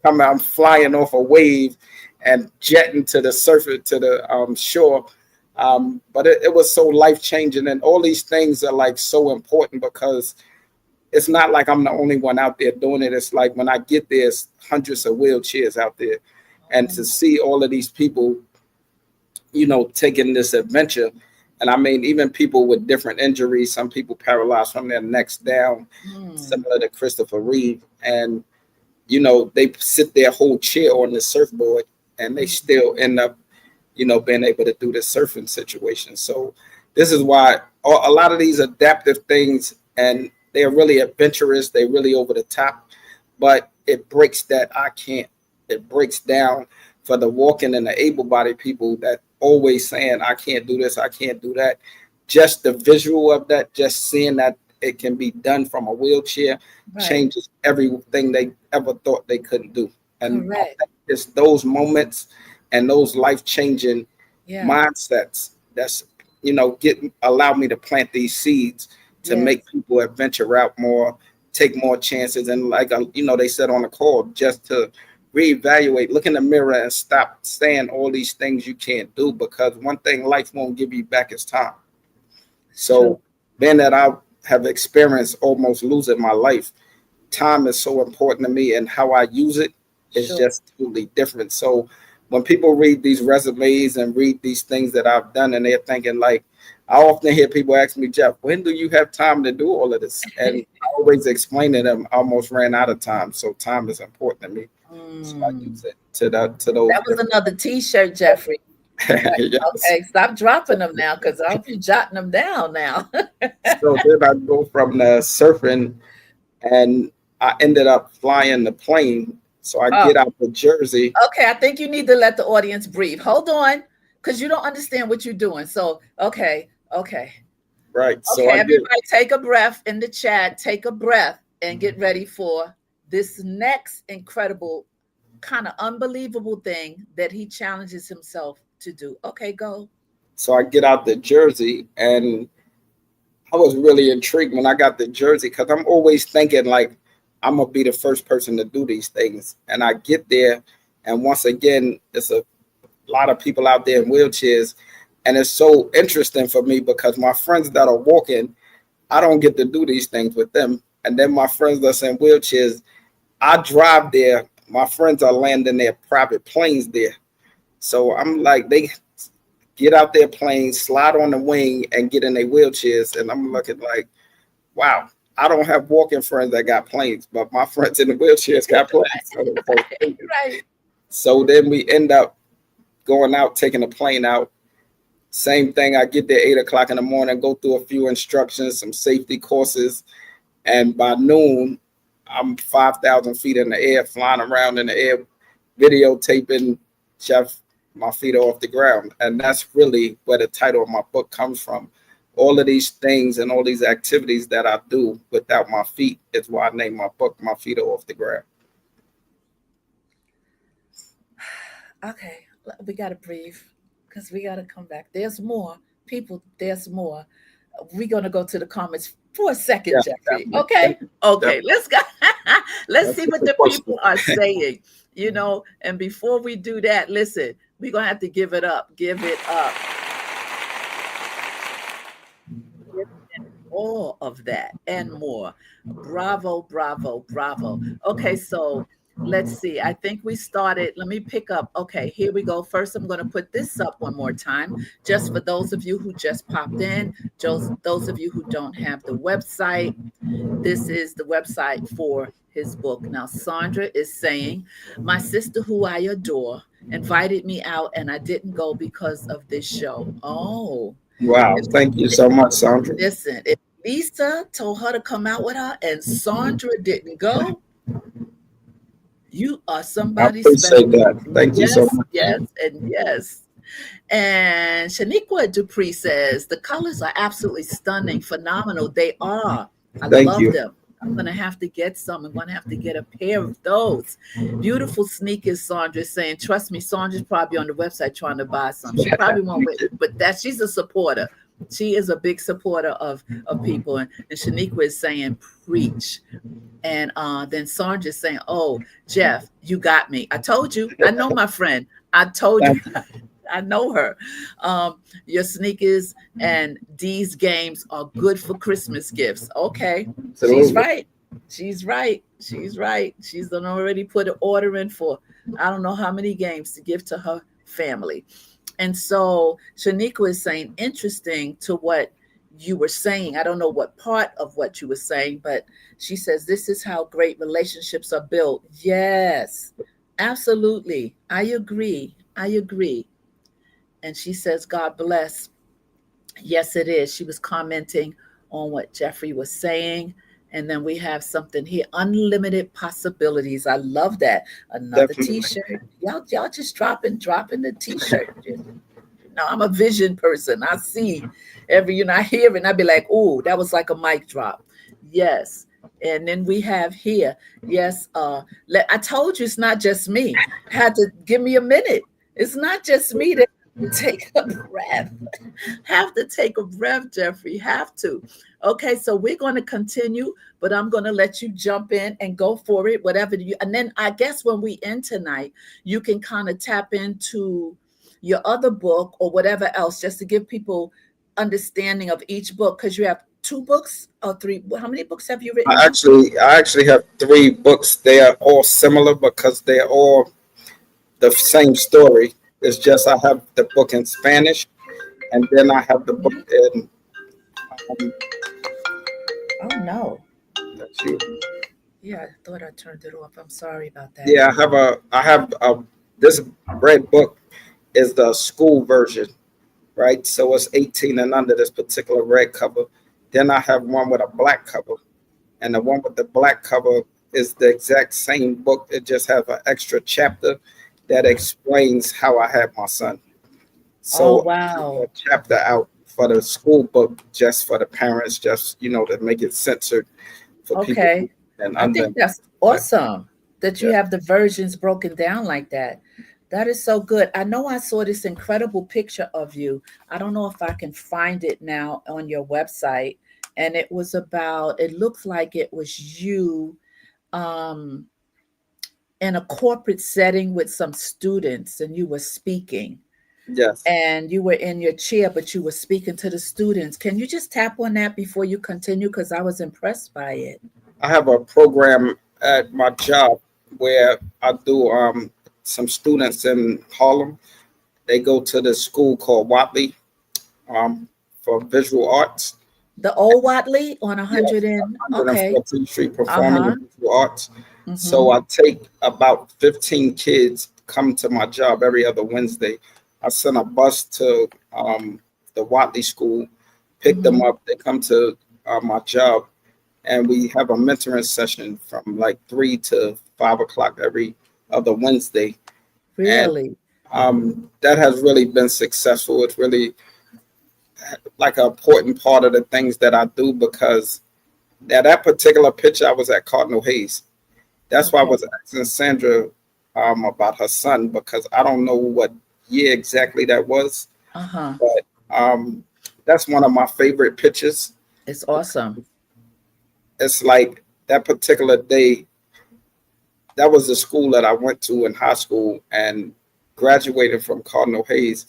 I'm flying off a wave and jetting to the surface, to the shore. But it was so life changing, and all these things are like so important because it's not like I'm the only one out there doing it. It's like when I get there, it's hundreds of wheelchairs out there, and to see all of these people, you know, taking this adventure. And I mean, even people with different injuries, some people paralyzed from their necks down, similar to Christopher Reeve. And, you know, they sit their whole chair on the surfboard and they still end up, you know, being able to do the surfing situation. So this is why a lot of these adaptive things, and they're really adventurous, they're really over the top, but it breaks that I can't. It breaks down for the walking and the able-bodied people that always saying, I can't do this, I can't do that. Just the visual of that, just seeing that it can be done from a wheelchair, changes everything they ever thought they couldn't do. And it's those moments and those life-changing mindsets that's, you know, allow me to plant these seeds to make people adventure out more, take more chances. And like, you know, they said on the call, just to reevaluate, look in the mirror and stop saying all these things you can't do, because one thing life won't give you back is time. So being that I have experienced almost losing my life, time is so important to me, and how I use it is just totally different. So when people read these resumes and read these things that I've done, and they're thinking, like, I often hear people ask me, Jeff, when do you have time to do all of this? And I always explain to them, I almost ran out of time. So time is important to me. So I use it to those. That was another T-shirt, Jeffrey. Yes. Okay, stop dropping them now, because I'll be jotting them down now. So then I go from the surfing, and I ended up flying the plane. So I get out to Jersey. Okay, I think you need to let the audience breathe. Hold on, because you don't understand what you're doing. So, okay. Right. So okay, everybody take a breath in the chat. Take a breath and get ready for this next incredible, kind of unbelievable thing that he challenges himself to do. Okay, go. So I get out to Jersey, and I was really intrigued when I got to Jersey, because I'm always thinking, like, I'm going to be the first person to do these things. And I get there, and once again, it's a lot of people out there in wheelchairs. And it's so interesting for me because my friends that are walking, I don't get to do these things with them. And then my friends that's in wheelchairs, I drive there. My friends are landing their private planes there. So I'm like, they get out their planes, slide on the wing, and get in their wheelchairs. And I'm looking like, wow, I don't have walking friends that got planes, but my friends in the wheelchairs got planes. Right. So then we end up going out, taking the plane out. Same thing. I get there 8 o'clock in the morning, go through a few instructions, some safety courses. And by noon, I'm 5,000 feet in the air, flying around in the air, videotaping Jeff, my feet off the ground. And that's really where the title of my book comes from. All of these things and all these activities that I do without my feet is why I named my book, My Feet Are Off the Ground. Okay, we got to breathe, because we got to come back. There's more. People, there's more. We're going to go to the comments for a second, Jeffrey. Okay? Okay, let's go. Let's see what the people are saying, you know. And before we do that, listen, we're going to have to give it up. Give it up. All of that and more. Bravo, bravo, bravo. Okay, so let's see. I think we started. Let me pick up. Okay, here we go. First, I'm going to put this up one more time, just for those of you who just popped in, just those of you who don't have the website. This is the website for his book. Now, Sandra is saying, my sister, who I adore, invited me out, and I didn't go because of this show. Oh. Wow. Thank you so much, Sandra. Listen, if Lisa told her to come out with her and Sandra didn't go, You are I somebody appreciate special. that. Thank you so Yes, much. yes, and yes. And Shaniqua Dupree says the colors are absolutely stunning, phenomenal. They are. I Thank love you. them. I'm gonna have to get some. I'm gonna have to get a pair of those. Beautiful sneakers, Sandra is saying. Trust me, Sandra's probably on the website trying to buy some. She probably won't wait, but that she's a supporter. She is a big supporter of people. And Shaniqua is saying, preach. And then Sandra's saying, oh, Jeff, you got me. I told you. I know my friend. I told you. Thank you. I know her. Your sneakers and these games are good for Christmas gifts. Okay, she's Absolutely. right. She's right. She's right. She's done already put an order in for I don't know how many games to give to her family. And so Shaniqua is saying, interesting to what you were saying. I don't know what part of what you were saying, but she says, this is how great relationships are built. Yes, absolutely. I agree. I agree. And she says, God bless. Yes, it is. She was commenting on what Jeffrey was saying. And then we have something here, unlimited possibilities. I love that. Another Definitely. t-shirt. Y'all just dropping the t-shirt. No, I'm a vision person. I see I hear it and I be like, oh, that was like a mic drop. Yes. And then we have here, yes, I told you it's not just me. Had to give me a minute. It's not just me that take a breath. Have to take a breath, Jeffrey. Have to. Okay, so we're going to continue, but I'm going to let you jump in and go for it, whatever you. And then I guess when we end tonight, you can kind of tap into your other book or whatever else, just to give people understanding of each book, because you have two books or three. How many books have you written now? I actually have three books. They are all similar because they're all the same story. It's just I have the book in Spanish, and then I have the book Mhm. in. Um, Oh no. that's you. Yeah, I thought I turned it off. I'm sorry about that. Yeah, I have this red book is the school version, right? So it's 18 and under this particular red cover. Then I have one with a black cover, and the one with the black cover is the exact same book. It just has an extra chapter that explains how I had my son. Oh So I took a wow. chapter out for the school book, just for the parents, just to make it censored for people Okay. and I under. think that's awesome that you Yeah, have the versions broken down like that. That is so good. I know I saw this incredible picture of you. I don't know if I can find it now on your website. And it was about, it looks like it was you um, in a corporate setting with some students and you were speaking yes. and you were in your chair, but you were speaking to the students. Can you just tap on that before you continue? Because I was impressed by it. I have a program at my job where I do some students in Harlem. They go to the school called Watley um, for visual arts. The old Watley on Yes, 100 and okay. 114th Street Performing Uh-huh. and Visual Arts. So Mm-hmm. I take about 15 kids come to my job every other Wednesday. I send a bus to the Watley School, pick them Mm-hmm. up. They come to my job, and we have a mentoring session from like 3 to 5 o'clock every other Wednesday. And Really? that has really been successful. It's really like an important part of the things that I do because now that particular picture, I was at Cardinal Hayes. That's why I Okay. was asking Sandra about her son because I don't know what year exactly that was, Uh-huh. but that's one of my favorite pictures. It's awesome. It's like that particular day. That was the school that I went to in high school and graduated from Cardinal Hayes.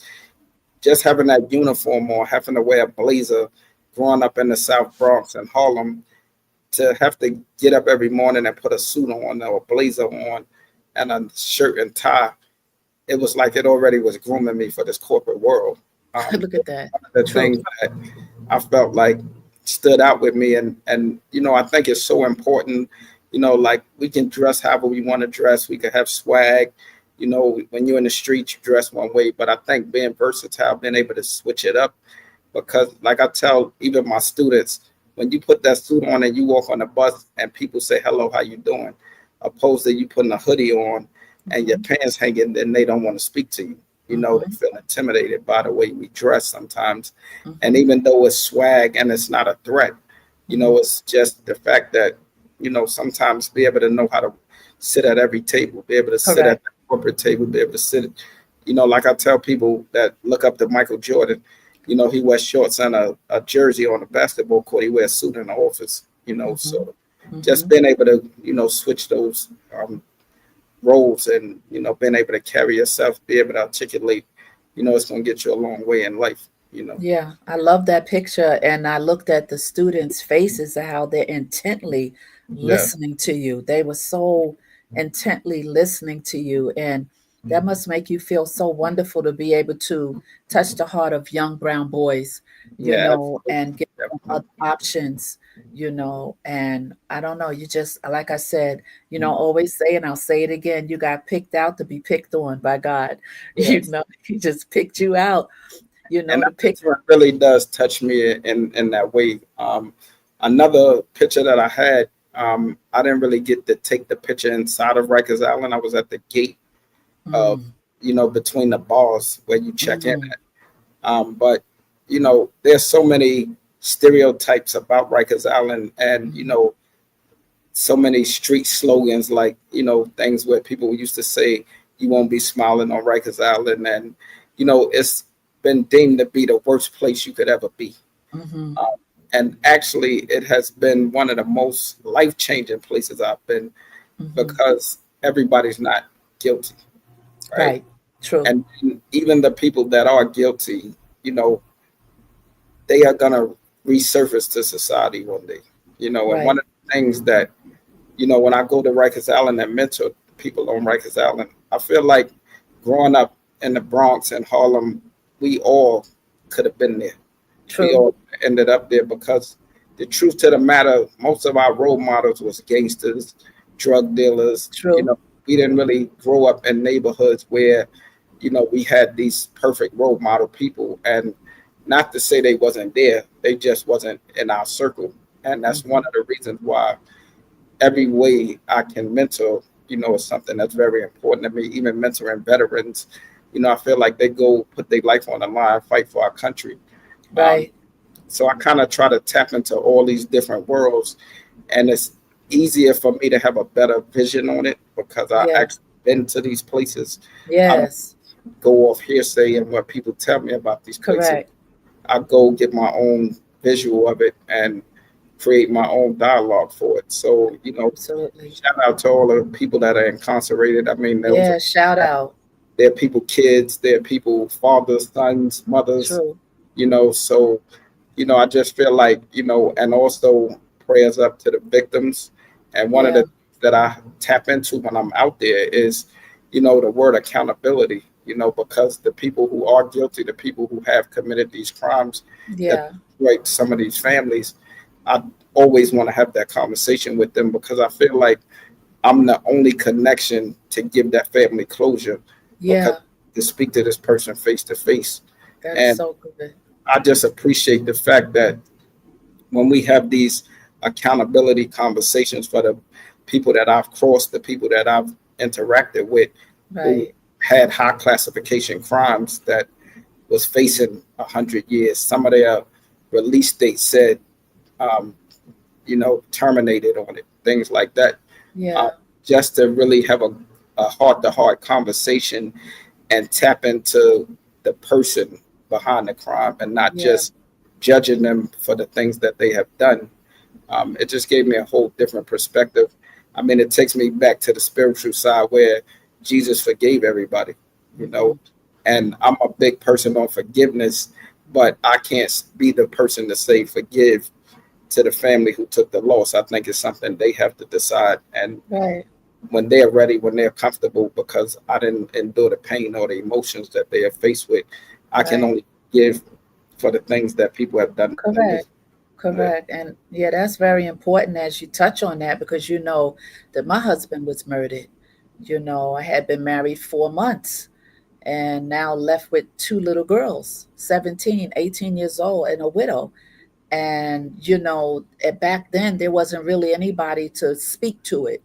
Just having that uniform or having to wear a blazer, growing up in the South Bronx and Harlem, to have to get up every morning and put a suit on or a blazer on and a shirt and tie, it was like it already was grooming me for this corporate world. Look at that. One of the True. things that I felt like stood out with me, and I think it's so important. Like we can dress however we want to dress. We can have swag. When you're in the street, you dress one way, but I think being versatile, being able to switch it up, because like I tell even my students, when you put that suit on and you walk on the bus and people say hello, how you doing, opposed to you putting a hoodie on and your Mhm. pants hanging, then they don't want to speak to you. You know, they Mhm. feel intimidated by the way we dress sometimes. And Mhm. even though it's swag and it's not a threat, Mhm. it's just the fact that, sometimes be able to know how to sit at every table, be able to sit at Correct. the corporate table, be able to sit, like I tell people that look up to Michael Jordan, he wears shorts and a jersey on the basketball court. He wears a suit in the office, Mhm. so just Mhm. being able to, switch those roles and, being able to carry yourself, be able to articulate, it's going to get you a long way in life. Yeah, I love that picture. And I looked at the students' faces and how they're intently Yeah. listening to you. They were so intently listening to you. And that must make you feel so wonderful to be able to touch the heart of young brown boys, Yeah. and give them Absolutely. other options, And I don't know, you just, like I said, always say, and I'll say it again, you got picked out to be picked on by God. Yes. He just picked you out, And to that pick. picture really does touch me in that way. Another picture that I had, I didn't really get to take the picture inside of Rikers Island. I was at the gate of, Mm, between the bars where you check in mm, at. But there's so many stereotypes about Rikers Island, and mhm, so many street slogans, like things where people used to say, "You won't be smiling on Rikers Island," and it's been deemed to be the worst place you could ever be. mhm, Um, and actually, it has been one of the most life changing places I've been, mhm. because everybody's not guilty, right? Right. True. And even the people that are guilty, you know, they are gonna resurface to society one day. And Right. one of the things that, when I go to Rikers Island and mentor people on Rikers Island, I feel like growing up in the Bronx and Harlem, we all could have been there. We True. all ended up there because the truth to the matter, most of our role models was gangsters, drug dealers. True. We didn't really grow up in neighborhoods where, we had these perfect role model people. And not to say they wasn't there, they just wasn't in our circle. And that's one Mhm. of the reasons why every way I can mentor, is something that's very important to me. Even mentoring veterans, I feel like they go put their life on the line, fight for our country. Um, Right. so I kind of try to tap into all these different worlds, and it's easier for me to have a better vision on it because I Yeah. actually been to these places. I don't Yes. go off hearsay and what people tell me about these places. Correct. I go get my own visual of it and create my own dialogue for it. So, Absolutely. shout out to all the people that are incarcerated. I mean, Yeah. Shout out. there are people, kids, there are people, fathers, sons, mothers, True. so, I just feel like, and also prayers up to the victims. And one of the Yeah. things that I tap into when I'm out there is, the word accountability, because the people who are guilty, the people who have committed these crimes that Yeah. break some of these families, I always want to have that conversation with them because I feel like I'm the only connection to give that family closure, because Yeah. to speak to this person face to face. That is And so good. I just appreciate the fact that when we have these accountability conversations for the people that I've crossed, the people that I've interacted with, who Right. had high classification crimes that was facing 100 years, some of their release dates said, um, terminated on it, things like that. Uh, Yeah. just to really have a heart-to-heart conversation and tap into the person behind the crime and not Yeah. just judging them for the things that they have done. It just gave me a whole different perspective. I mean, it takes me back to the spiritual side where Jesus forgave everybody, you know, Mhm. and I'm a big person on forgiveness, but I can't be the person to say forgive to the family who took the loss. I think it's something they have to decide. And Right. when they're ready, when they're comfortable, because I didn't endure the pain or the emotions that they are faced with. I can Right. only give for the things that people have done to me. Correct. Yeah. Correct. And yeah, that's very important as you touch on that because you know that my husband was murdered. I had been married 4 months and now left with two little girls, 17, 18 years old, and a widow. And back then there wasn't really anybody to speak to it.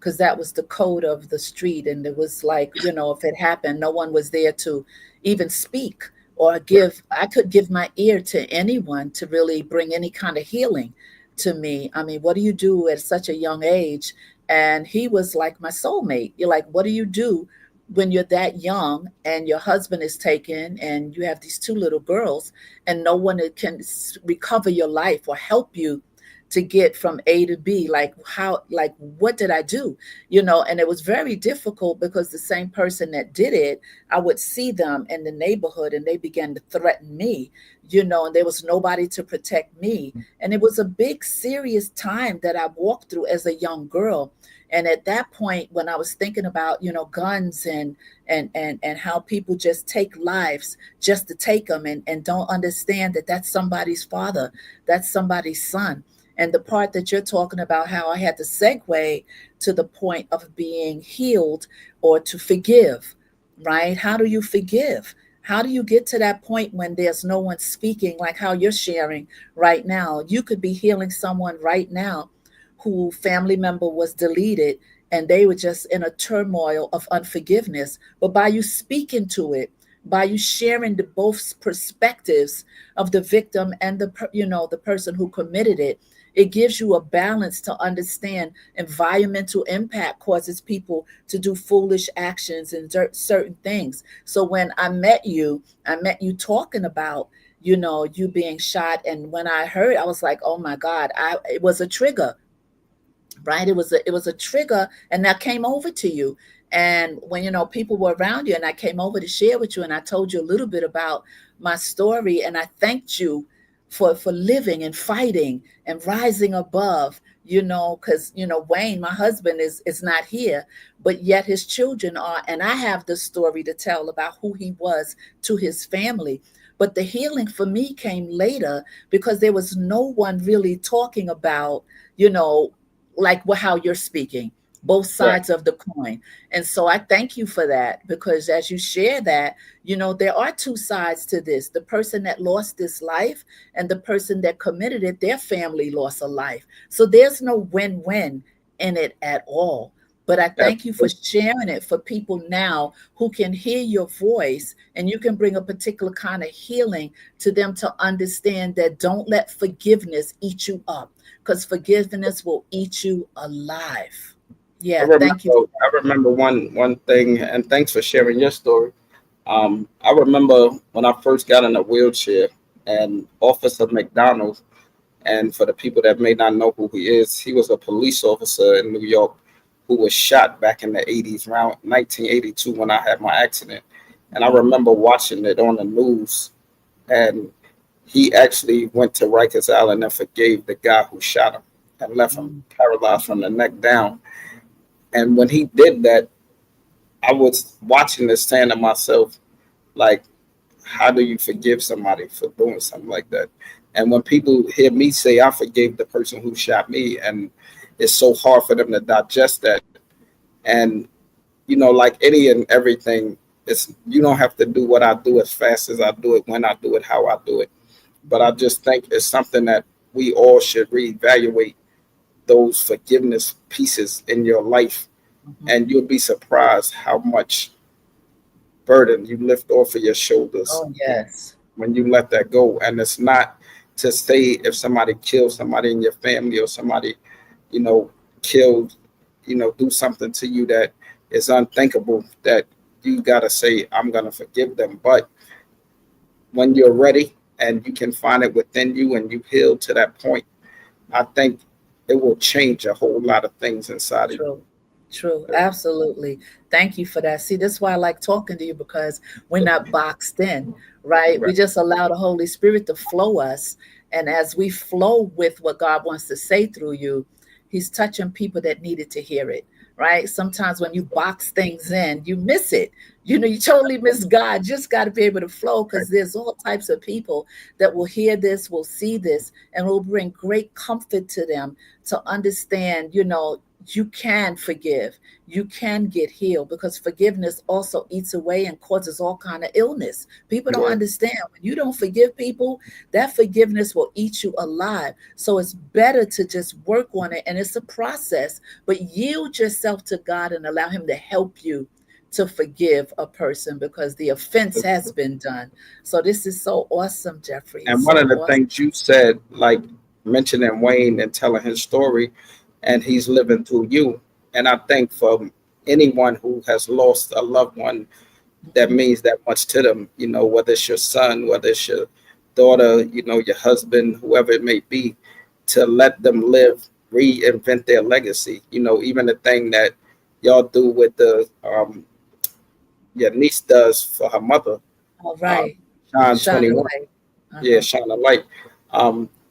because that was the code of the street. And it was like, if it happened, no one was there to even speak or Right. give. I could give my ear to anyone to really bring any kind of healing to me. I mean, what do you do at such a young age? And he was like my soulmate. You're like, what do you do when you're that young and your husband is taken and you have these two little girls and no one that can recover your life or help you to get from A to B? Like, how, like, what did I do? And it was very difficult because the same person that did it, I would see them in the neighborhood and they began to threaten me, and there was nobody to protect me. And it was a big, serious time that I walked through as a young girl. And at that point, when I was thinking about, guns and how people just take lives just to take them, and don't understand that that's somebody's father, that's somebody's son. And the part that you're talking about, how I had to segue to the point of being healed or to forgive, right? How do you forgive? How do you get to that point when there's no one speaking, like how you're sharing right now? You could be healing someone right now who family member was deleted and they were just in a turmoil of unforgiveness. But by you speaking to it, by you sharing the both perspectives of the victim and the person who committed it, it gives you a balance to understand environmental impact causes people to do foolish actions and certain things. So when I met you talking about, you being shot. And when I heard, I was like, oh my God, it was a trigger, right? It was a trigger, and that came over to you. And when people were around you, and I came over to share with you, and I told you a little bit about my story, and I thanked you for living and fighting and rising above, because Wayne, my husband, is not here, but yet his children are, and I have the story to tell about who he was to his family. But the healing for me came later because there was no one really talking about, you know like how you're speaking, both Right. sides of the coin. And so I thank you for that, because as you share that, there are two sides to this. The person that lost this life and the person that committed it, their family lost a life. So there's no win-win in it at all. But I thank you for Absolutely. sharing it for people now who can hear your voice, and you can bring a particular kind of healing to them to understand that don't let forgiveness eat you up, because forgiveness will eat you alive. I Yeah, remember thank you. I remember one thing, and thanks for sharing your story. I remember when I first got in a wheelchair, and Officer McDonald, and for the people that may not know who he is, he was a police officer in New York who was shot back in the 80s, around 1982 when I had my accident. And I remember watching it on the news, and he actually went to Rikers Island and forgave the guy who shot him and left him Mm, paralyzed from the neck down. And when he did that, I was watching this saying to myself, like, how do you forgive somebody for doing something like that? And when people hear me say I forgave the person who shot me, and it's so hard for them to digest that. And like any and everything, it's you don't have to do what I do as fast as I do it, when I do it, how I do it. But I just think it's something that we all should reevaluate those forgiveness pieces in your life, mhm. and you'll be surprised how much burden you lift off of your shoulders Oh, yes. when you let that go. And it's not to say if somebody kills somebody in your family, or somebody, you know, killed, do something to you that is unthinkable, that you got to say, I'm going to forgive them. But when you're ready and you can find it within you and you heal to that point, I think it will change a whole lot of things inside of you. True. True. Absolutely. Thank you for that. See, that's why I like talking to you, because we're not boxed in, right? We Right. just allow the Holy Spirit to flow us. And as we flow with what God wants to say through you, He's touching people that needed to hear it, right? Sometimes when you box things in, you miss it. You totally miss God. Just got to be able to flow, Right. because there's all types of people that will hear this, will see this, and will bring great comfort to them to understand, you can forgive, you can get healed, because forgiveness also eats away and causes all kind of illness. People don't Yeah. understand, when you don't forgive people, that forgiveness will eat you alive. So it's better to just work on it, and it's a process, but yield yourself to God and allow him to help you to forgive a person, because the offense has been done. So this is so awesome, Jeffrey. It's And one so of the awesome. things you said, like mentioning Wayne and telling his story, and he's living through you. And I think for anyone who has lost a loved one, that Mhm. means that much to them, whether it's your son, whether it's your daughter, your husband, whoever it may be, to let them live, reinvent their legacy. Even the thing that y'all do with the your niece does for her mother, All uh, right. Shine Shine a 21. light. Yeah, Uh-huh. shine a light.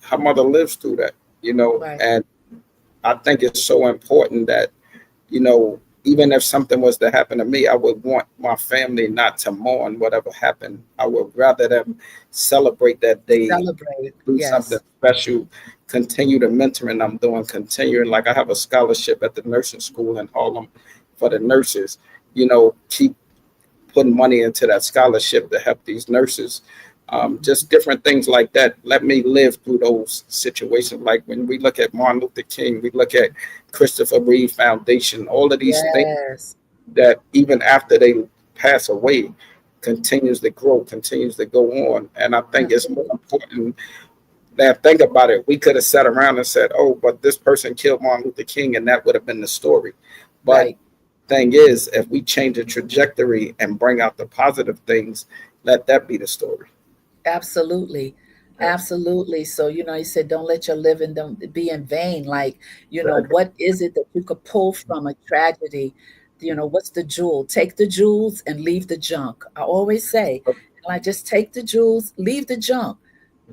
Her mother lives through that, Right. and I think it's so important that, even if something was to happen to me, I would want my family not to mourn whatever happened. I would rather them celebrate that day, Celebrate. do something Yes. special, continue the mentoring I'm doing, continuing. Like I have a scholarship at the nursing school in Harlem for the nurses, keep putting money into that scholarship to help these nurses. Just different things like that. Let me live through those situations. Like when we look at Martin Luther King, we look at Christopher Reeve Foundation, all of these things Yes. that even after they pass away, continues to grow, continues to go on. And I think it's more Absolutely. important that, think about it. We could have sat around and said, "Oh, but this person killed Martin Luther King," and that would have been the story. But Right. thing is, if we change the trajectory and bring out the positive things, let that be the story. Absolutely. Yeah, Absolutely. So, you said, don't let your living don't be in vain. Like, exactly. what is it that you could pull from a tragedy? What's the jewel? Take the jewels and leave the junk. I always say, like, just take the jewels, leave the junk.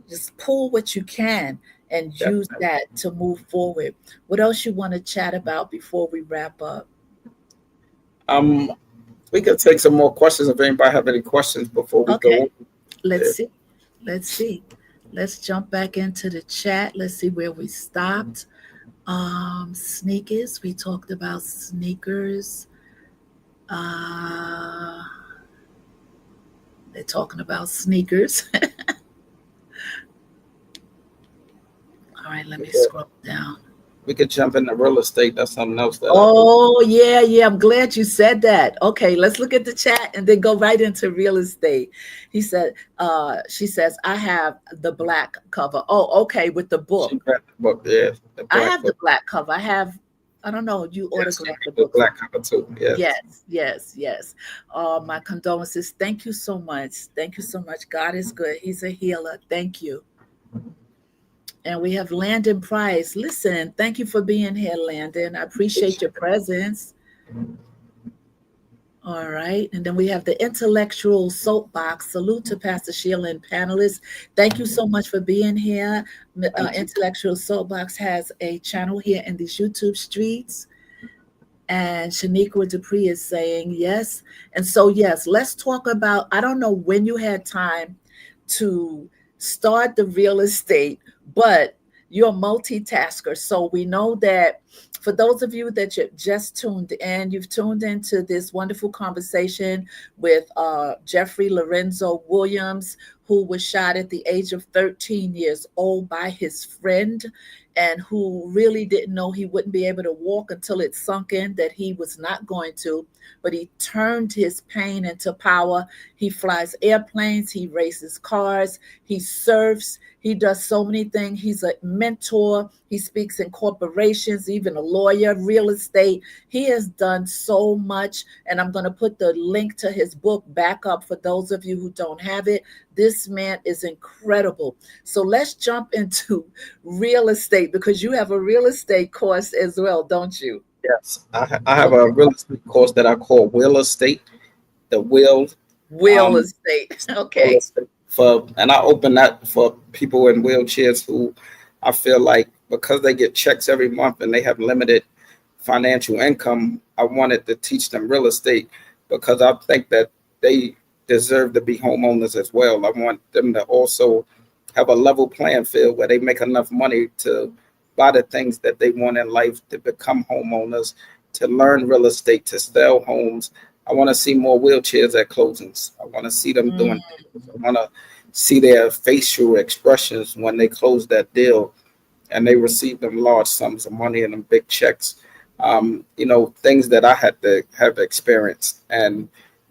Just pull what you can and use Definitely. that to move forward. What else you want to chat about before we wrap up? Um, we could take some more questions if anybody have any questions before we Okay, go. let's Yeah. see. Let's see. Let's jump back into the chat. Let's see where we stopped. Sneakers. We talked about sneakers. Uh, they're talking about sneakers. All right, let We me could, scroll down. we could jump into real estate. That's something else that I do. Oh, yeah, yeah. I'm glad you said that. Okay, let's look at the chat and then go right into real estate. He said, she says, I have the black cover. Oh, okay, with the She book. read the book. Yeah, the I black have the book. black cover. I don't know, you Yes, she autographed the read the book for black me. cover too. Yes. Yes, yes, yes. My condolences. Thank you so much. Thank you so much. God is good. He's a healer. Thank you. And we have Landon Price. Listen, thank you for being here, Landon. I appreciate your presence. All right. And then we have the intellectual soapbox. Salute to Pastor Sheila and panelists. Thank you so much for being here. Thank you. Intellectual Soapbox has a channel here in these YouTube streets. And Shaniqua Dupree is saying yes. And so, yes, let's talk about. I don't know when you had time to start the real estate, but you're a multitasker. So we know that for those of you that you just tuned in, you've tuned into this wonderful conversation with Jeffery Lorenzo Williams, who was shot at the age of 13 years old by his friend, and who really didn't know he wouldn't be able to walk until it sunk in that he was not going to. But he turned his pain into power. He flies airplanes, he races cars, he surfs, he does so many things. He's a mentor, he speaks in corporations, even a lawyer, real estate. He has done so much. And I'm going to put the link to his book back up for those of you who don't have it. This man is incredible. So let's jump into real estate, because you have a real estate course as well, don't you? Yes, I have a Okay. real estate course that I call Will Estate. The Will, Real um, estate. Will Okay. Estate and I open that for people in wheelchairs who I feel like, because they get checks every month and they have limited financial income, I wanted to teach them real estate because I think that they deserve to be homeowners as well. I want them to also have a level playing field where they make enough money to buy the things that they want in life, to become homeowners, to learn real estate, to sell homes. I want to see more wheelchairs at closings. I want to see them Mm, doing deals. I want to see their facial expressions when they close that deal and they receive them large sums of money and them big checks. Things that I had to have experienced. And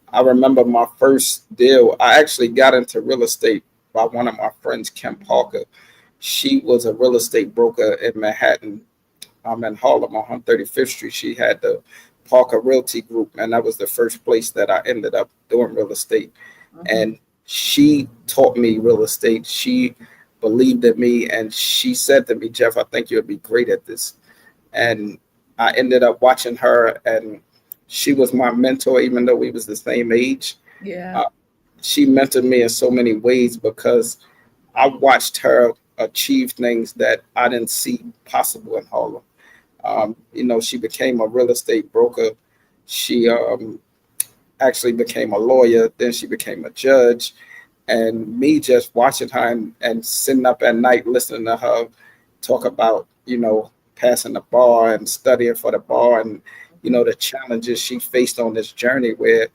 I remember my first deal, I actually got into real estate by one of my friends, Kim Parker. She was a real estate broker in Manhattan. I'm in Harlem on 135th Street. She had the Parker Realty Group, and that was the first place that I ended up doing real estate. mhm. And she taught me real estate. She believed in me, and she said to me, Jeff, I think you'll be great at this. And I ended up watching her, and she was my mentor, even though we was the same age. Yeah. Uh, she mentored me in so many ways because I watched her achieve things that I didn't see possible in Harlem. She became a real estate broker. She actually became a lawyer. Then she became a judge. And me just watching her and sitting up at night listening to her talk about, passing the bar and studying for the bar and, Mhm. the challenges she faced on this journey where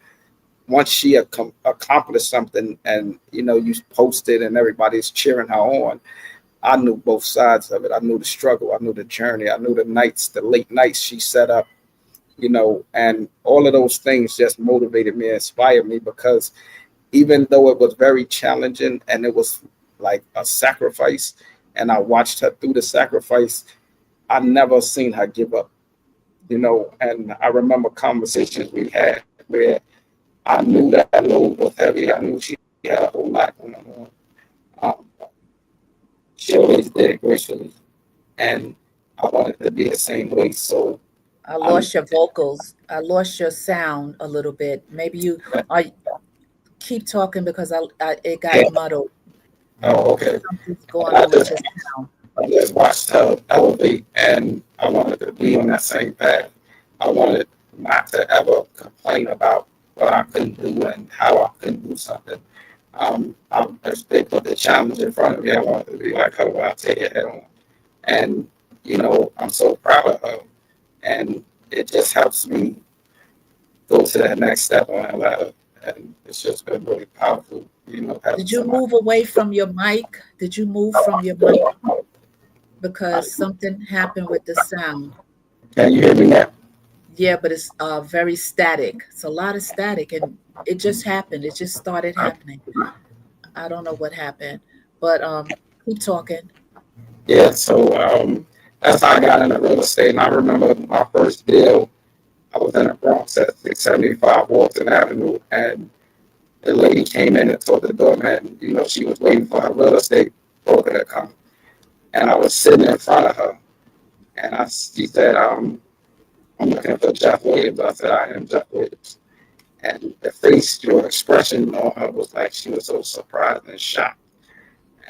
once she accomplished something and, you posted and everybody's cheering her on, I knew both sides of it. I knew the struggle. I knew the journey. I knew the nights, the late nights she set up, and all of those things just motivated me, inspired me because even though it was very challenging and it was like a sacrifice, and I watched her through the sacrifice, I never seen her give up, and I remember conversations we had where I knew that load was heavy. I knew she had a whole lot going on. Um, she always did it gracefully, and I wanted to be the same way. So I I'm lost your vocals. I lost your sound a little bit. Maybe you are keep talking because I it got muddled. oh, okay. Something's But going on with your sound. I just watched her elevate, and I wanted to be on that same path. I wanted not to ever complain about what I couldn't do and how I couldn't do something. If they put the challenge in front of me, I wanted to be like her, I'll take it head on. And, I'm so proud of her. And it just helps me go to that next step on that ladder. And it's just been really powerful, having Did you somebody. move away from your mic? Did you move from your mic because something happened with the sound? Can you hear me now? Yeah, but it's very static. It's a lot of static, and it just happened. It just started happening. I don't know what happened, but keep talking. Yeah, so that's how I got into real estate. And I remember my first deal, I was in the Bronx at 675 Walton Avenue, and the lady came in and told the doorman, she was waiting for her real estate broker to come. And I was sitting in front of her, and she said, I'm looking for Jeff Williams. I said, I am Jeff Williams. And the face, your expression on her was like she was so surprised and shocked.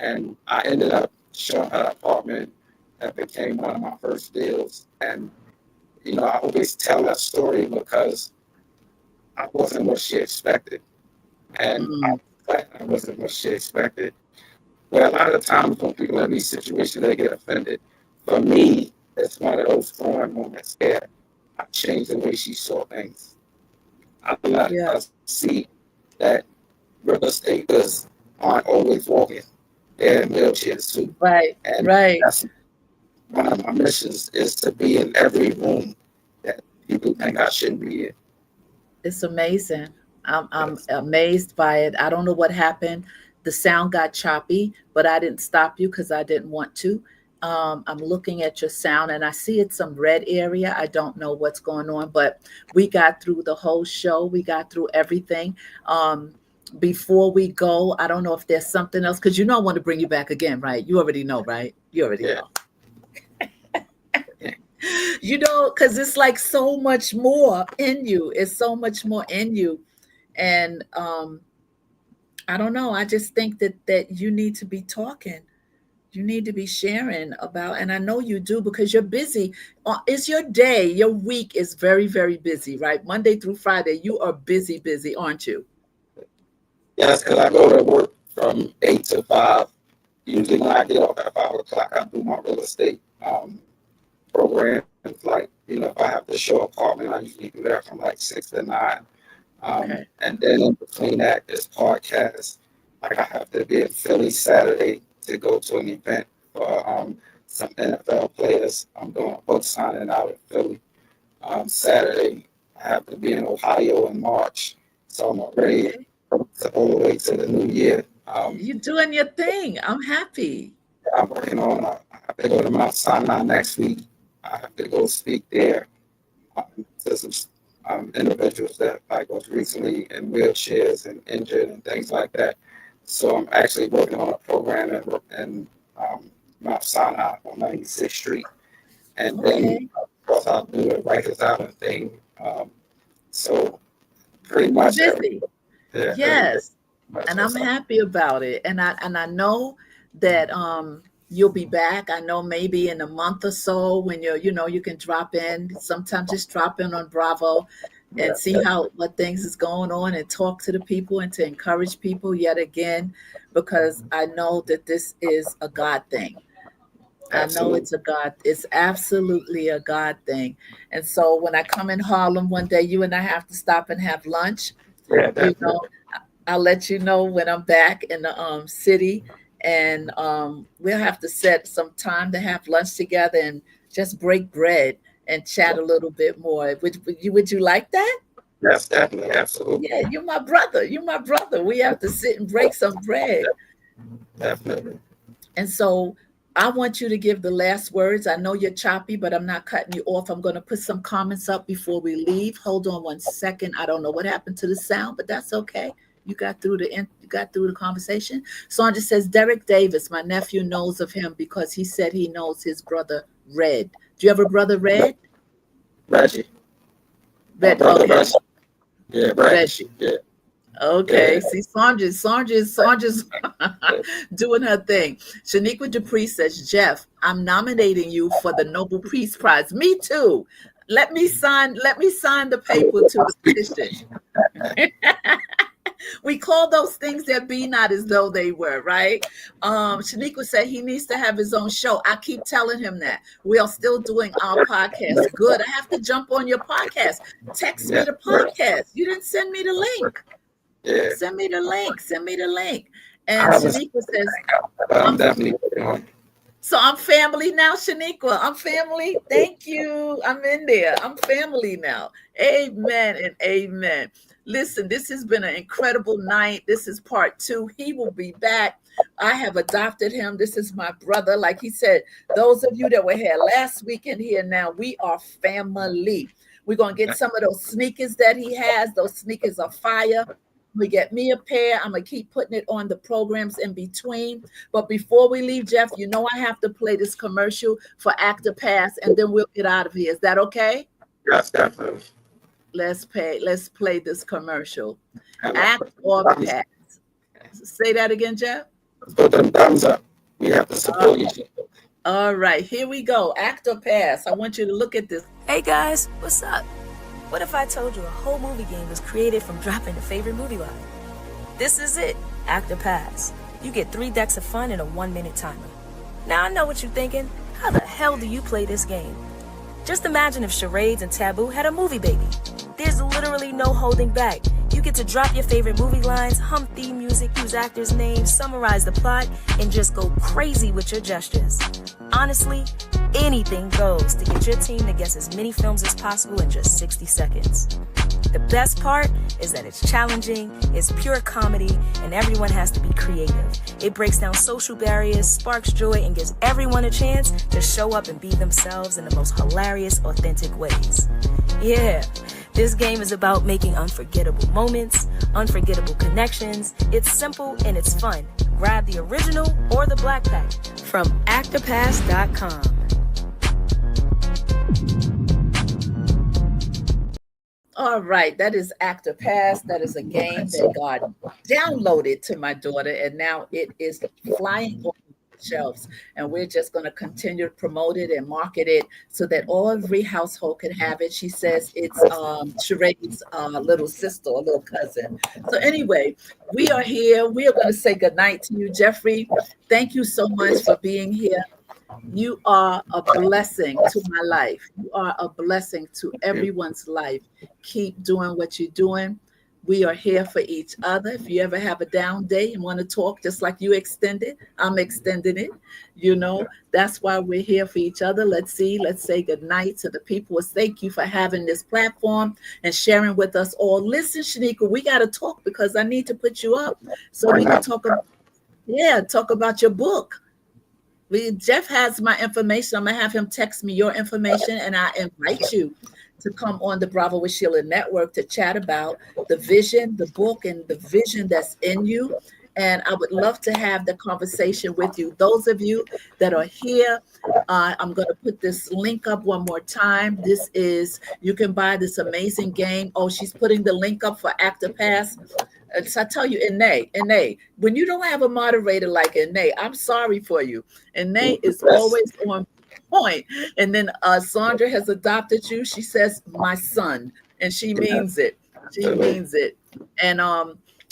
And I ended up showing her apartment that became one of my first deals. And, I always tell that story because I wasn't what she expected. And Mm, I wasn't what she expected. But a lot of times when people in these situations, they get offended. For me, it's one of those foreign moments where I changed the way she saw things. I let yeah, her see that real estaters aren't always walking. They're in wheelchairs too. right, And right. that's one of my missions is to be in every room that people think I shouldn't be in. It's amazing. I'm Yes. amazed by it. I don't know what happened. The sound got choppy, but I didn't stop you because I didn't want to. I'm looking at your sound and I see it's some red area. I don't know what's going on, but we got through the whole show. We got through everything. Um, Before we go, I don't know if there's something else because I want to bring you back again, right? You already know, right? You already Yeah. know. Because it's like so much more in you. It's so much more in you. And I don't know. I just think that you need to be talking. You need to be sharing about, and I know you do because you're busy. It's your day, your week is very, very busy, right? Monday through Friday, you are busy, busy, aren't you? Yes, because I go to work from 8 to 5. usually when I get off at 5 o'clock, I do my real estate programs. Like, if I have to show apartment, I usually do that from like 6 to 9. Okay. And then in between that is podcasts. Like I have to be in Philly Saturday to go to an event for some NFL players. I'm doing a book signing out in Philly. Saturday, I have to be in Ohio in March. So I'm already Okay. all the way to the new year. You're doing your thing. I'm happy. I'm working on, I have to go to Mount Sinai next week. I have to go speak there to some individuals that like was recently in wheelchairs and injured and things like that. So I'm actually working on a program in Mount Sinai on 96th Street. And then, Okay. of course, I'll do the Rikers Island thing. So pretty You're much every, busy. yeah, every day. Yes. That's And I'm what's up. happy about it. And I know that you'll be back. I know maybe in a month or so when you can drop in. Sometimes just drop in on Bravo Yeah, and see how what things is going on and talk to the people and to encourage people yet again, because I know that this is a God thing. I know absolutely. it's a God, it's absolutely a God thing. And so when I come in Harlem one day, you and I have to stop and have lunch. Yeah, You know, definitely. I'll let you know when I'm back in the city, and we'll have to set some time to have lunch together and just break bread and chat a little bit more. Would you like that? Yes, definitely. Absolutely. Yeah, you're my brother. You're my brother. We have to sit and break some bread. Definitely. And so I want you to give the last words. I know you're choppy, but I'm not cutting you off. I'm going to put some comments up before we leave. Hold on one second. I don't know what happened to the sound, but that's okay. You got through the conversation. Sandra says Derek Davis, my nephew, knows of him because he said he knows his brother Red. Do you have a brother Red? Reggie. My Red. brother Okay, Reggie. Yeah, Reggie. Reggie. Yeah, yeah. Okay, see, Sandra's Yeah. doing her thing. Shaniqua Dupree says, Jeff, I'm nominating you for the Nobel Peace Prize. Me too. Let me sign the paper to the petition. We call those things that be not as though they were, right? Shaniqua said he needs to have his own show. I keep telling him that. We are still doing our podcast. Good. I have to jump on your podcast. Text me Yeah. the podcast. You didn't send me the link. Yeah. Send me the link. Send me the link. I And haven't seen Shaniqua says, it, but I'm I'm definitely working on it. so I'm family now, Shaniqua. I'm family. Thank you. I'm in there. I'm family now. Amen and amen. Listen, this has been an incredible night. This is part two. He will be back. I have adopted him. This is my brother. Like he said, those of you that were here last week and here now, we are family. We're going to get some of those sneakers that he has. Those sneakers are fire. We get me a pair. I'm going to keep putting it on the programs in between. But before we leave, Jeff, I have to play this commercial for Actor Pass, and then we'll get out of here. Is that okay? Yes, definitely. Let's play this commercial. And Act or Pass. Say that again, Jeff. let's put them thumbs up. We have to Uh, support each other. all right, here we go. Act or Pass. I want you to look at this. Hey guys, what's up? What if I told you a whole movie game was created from dropping a favorite movie line? This is it, Act or Pass. You get 3 decks of fun in a 1-minute timer. Now I know what you're thinking. How the hell do you play this game? Just imagine if Charades and Taboo had a movie baby. There's literally no holding back. You get to drop your favorite movie lines, hum theme music, use actors' names, summarize the plot, and just go crazy with your gestures. Honestly, anything goes to get your team to guess as many films as possible in just 60 seconds. The best part is that it's challenging, it's pure comedy, and everyone has to be creative. It breaks down social barriers, sparks joy, and gives everyone a chance to show up and be themselves in the most hilarious, authentic ways. Yeah, this game is about making unforgettable moments, unforgettable connections. It's simple and it's fun. Grab the original or the black pack from actorpass.com. All right, that is Actor Pass. That is a game that God downloaded to my daughter, and now it is flying on shelves. And we're just going to continue to promote it and market it so that every household can have it. She says it's Sheree's little sister or little cousin. So anyway, we are here. We are going to say goodnight to you, Jeffrey. Thank you so much for being here. You are a blessing to my life. You are a blessing to everyone's life. Keep doing what you're doing. We are here for each other. If you ever have a down day and want to talk, just like you extended, I'm extending it. You know, that's why we're here for each other. Let's say goodnight to the people. Thank you for having this platform and sharing with us all. Listen, Shanika, we got to talk because I need to put you up so we can talk about your book. Jeff has my information. I'm going to have him text me your information, and I invite you to come on the Bravo with Sheila Network to chat about the vision, the book, and the vision that's in you. And I would love to have the conversation with you. Those of you that are here, I'm going to put this link up one more time. You can buy this amazing game. Oh, she's putting the link up for ActorPass. So I tell you, Ine, when you don't have a moderator like Ine, I'm sorry for you. Ine is always on point. And then Sandra has adopted you. She says, my son, and she means it. She means it. And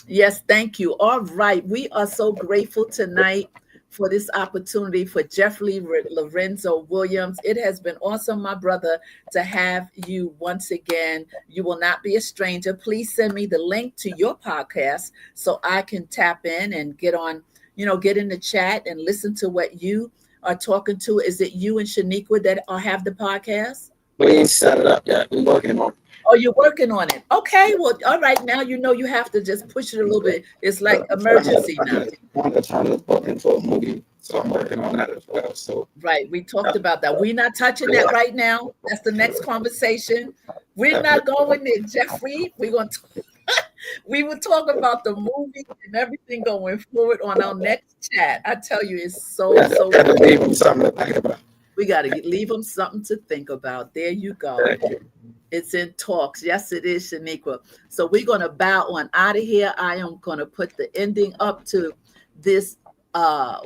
yes, thank you. All right. We are so grateful tonight for this opportunity for Jeffery Lorenzo Williams. It has been awesome, my brother, to have you once again. You will not be a stranger. Please send me the link to your podcast so I can tap in and get in the chat and listen to what you are talking to. Is it you and Shaniqua that have the podcast? We ain't set it up yet. We're working on it. Oh, you're working on it. Okay, well, all right. Now you have to just push it a little bit. It's like emergency now. I'm trying to book into a movie, so I'm working on that as well. So right, we talked about that. We're not touching that right now. That's the next conversation. We're not going there, Jeffrey. We will talk about the movie and everything going forward on our next chat. I tell you, it's so good. Leave them something to think about. We got to leave them something to think about. There you go. It's in talks. Yes, it is, Shaniqua. So we're going to bow on out of here. I am going to put the ending up to this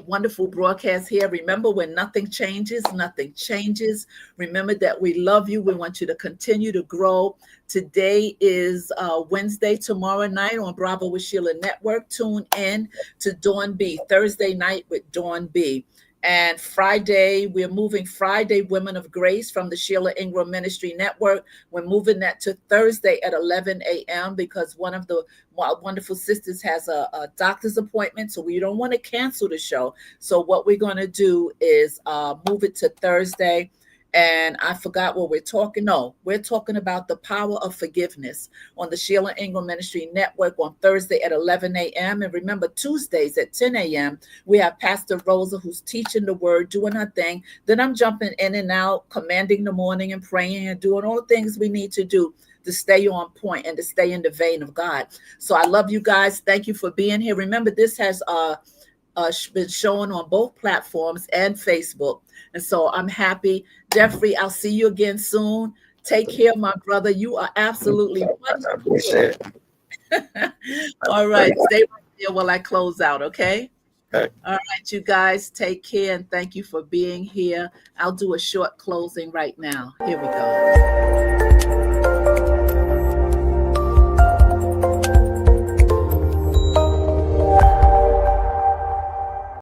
wonderful broadcast here. Remember, when nothing changes, nothing changes. Remember that we love you. We want you to continue to grow. Today is Wednesday. Tomorrow night on Bravo with Sheila Network, tune in to Dawn B. Thursday night with Dawn B. And Friday, we're moving Friday Women of Grace from the Sheila Ingram Ministry Network. We're moving that to Thursday at 11 a.m. because one of the wonderful sisters has a doctor's appointment. So we don't want to cancel the show. So what we're going to do is move it to Thursday. And I forgot what we're talking. No, we're talking about the power of forgiveness on the Sheila Ingram Ministry Network on Thursday at 11 a.m. And remember, Tuesdays at 10 a.m., we have Pastor Rosa who's teaching the word, doing her thing. Then I'm jumping in and out, commanding the morning and praying and doing all the things we need to do to stay on point and to stay in the vein of God. So I love you guys. Thank you for being here. Remember, this has been shown on both platforms and Facebook. And so I'm happy. Jeffrey, I'll see you again soon. Take care, my brother. You are absolutely wonderful. All right. Stay right there while I close out, okay? All right, you guys, take care, and thank you for being here. I'll do a short closing right now. Here we go.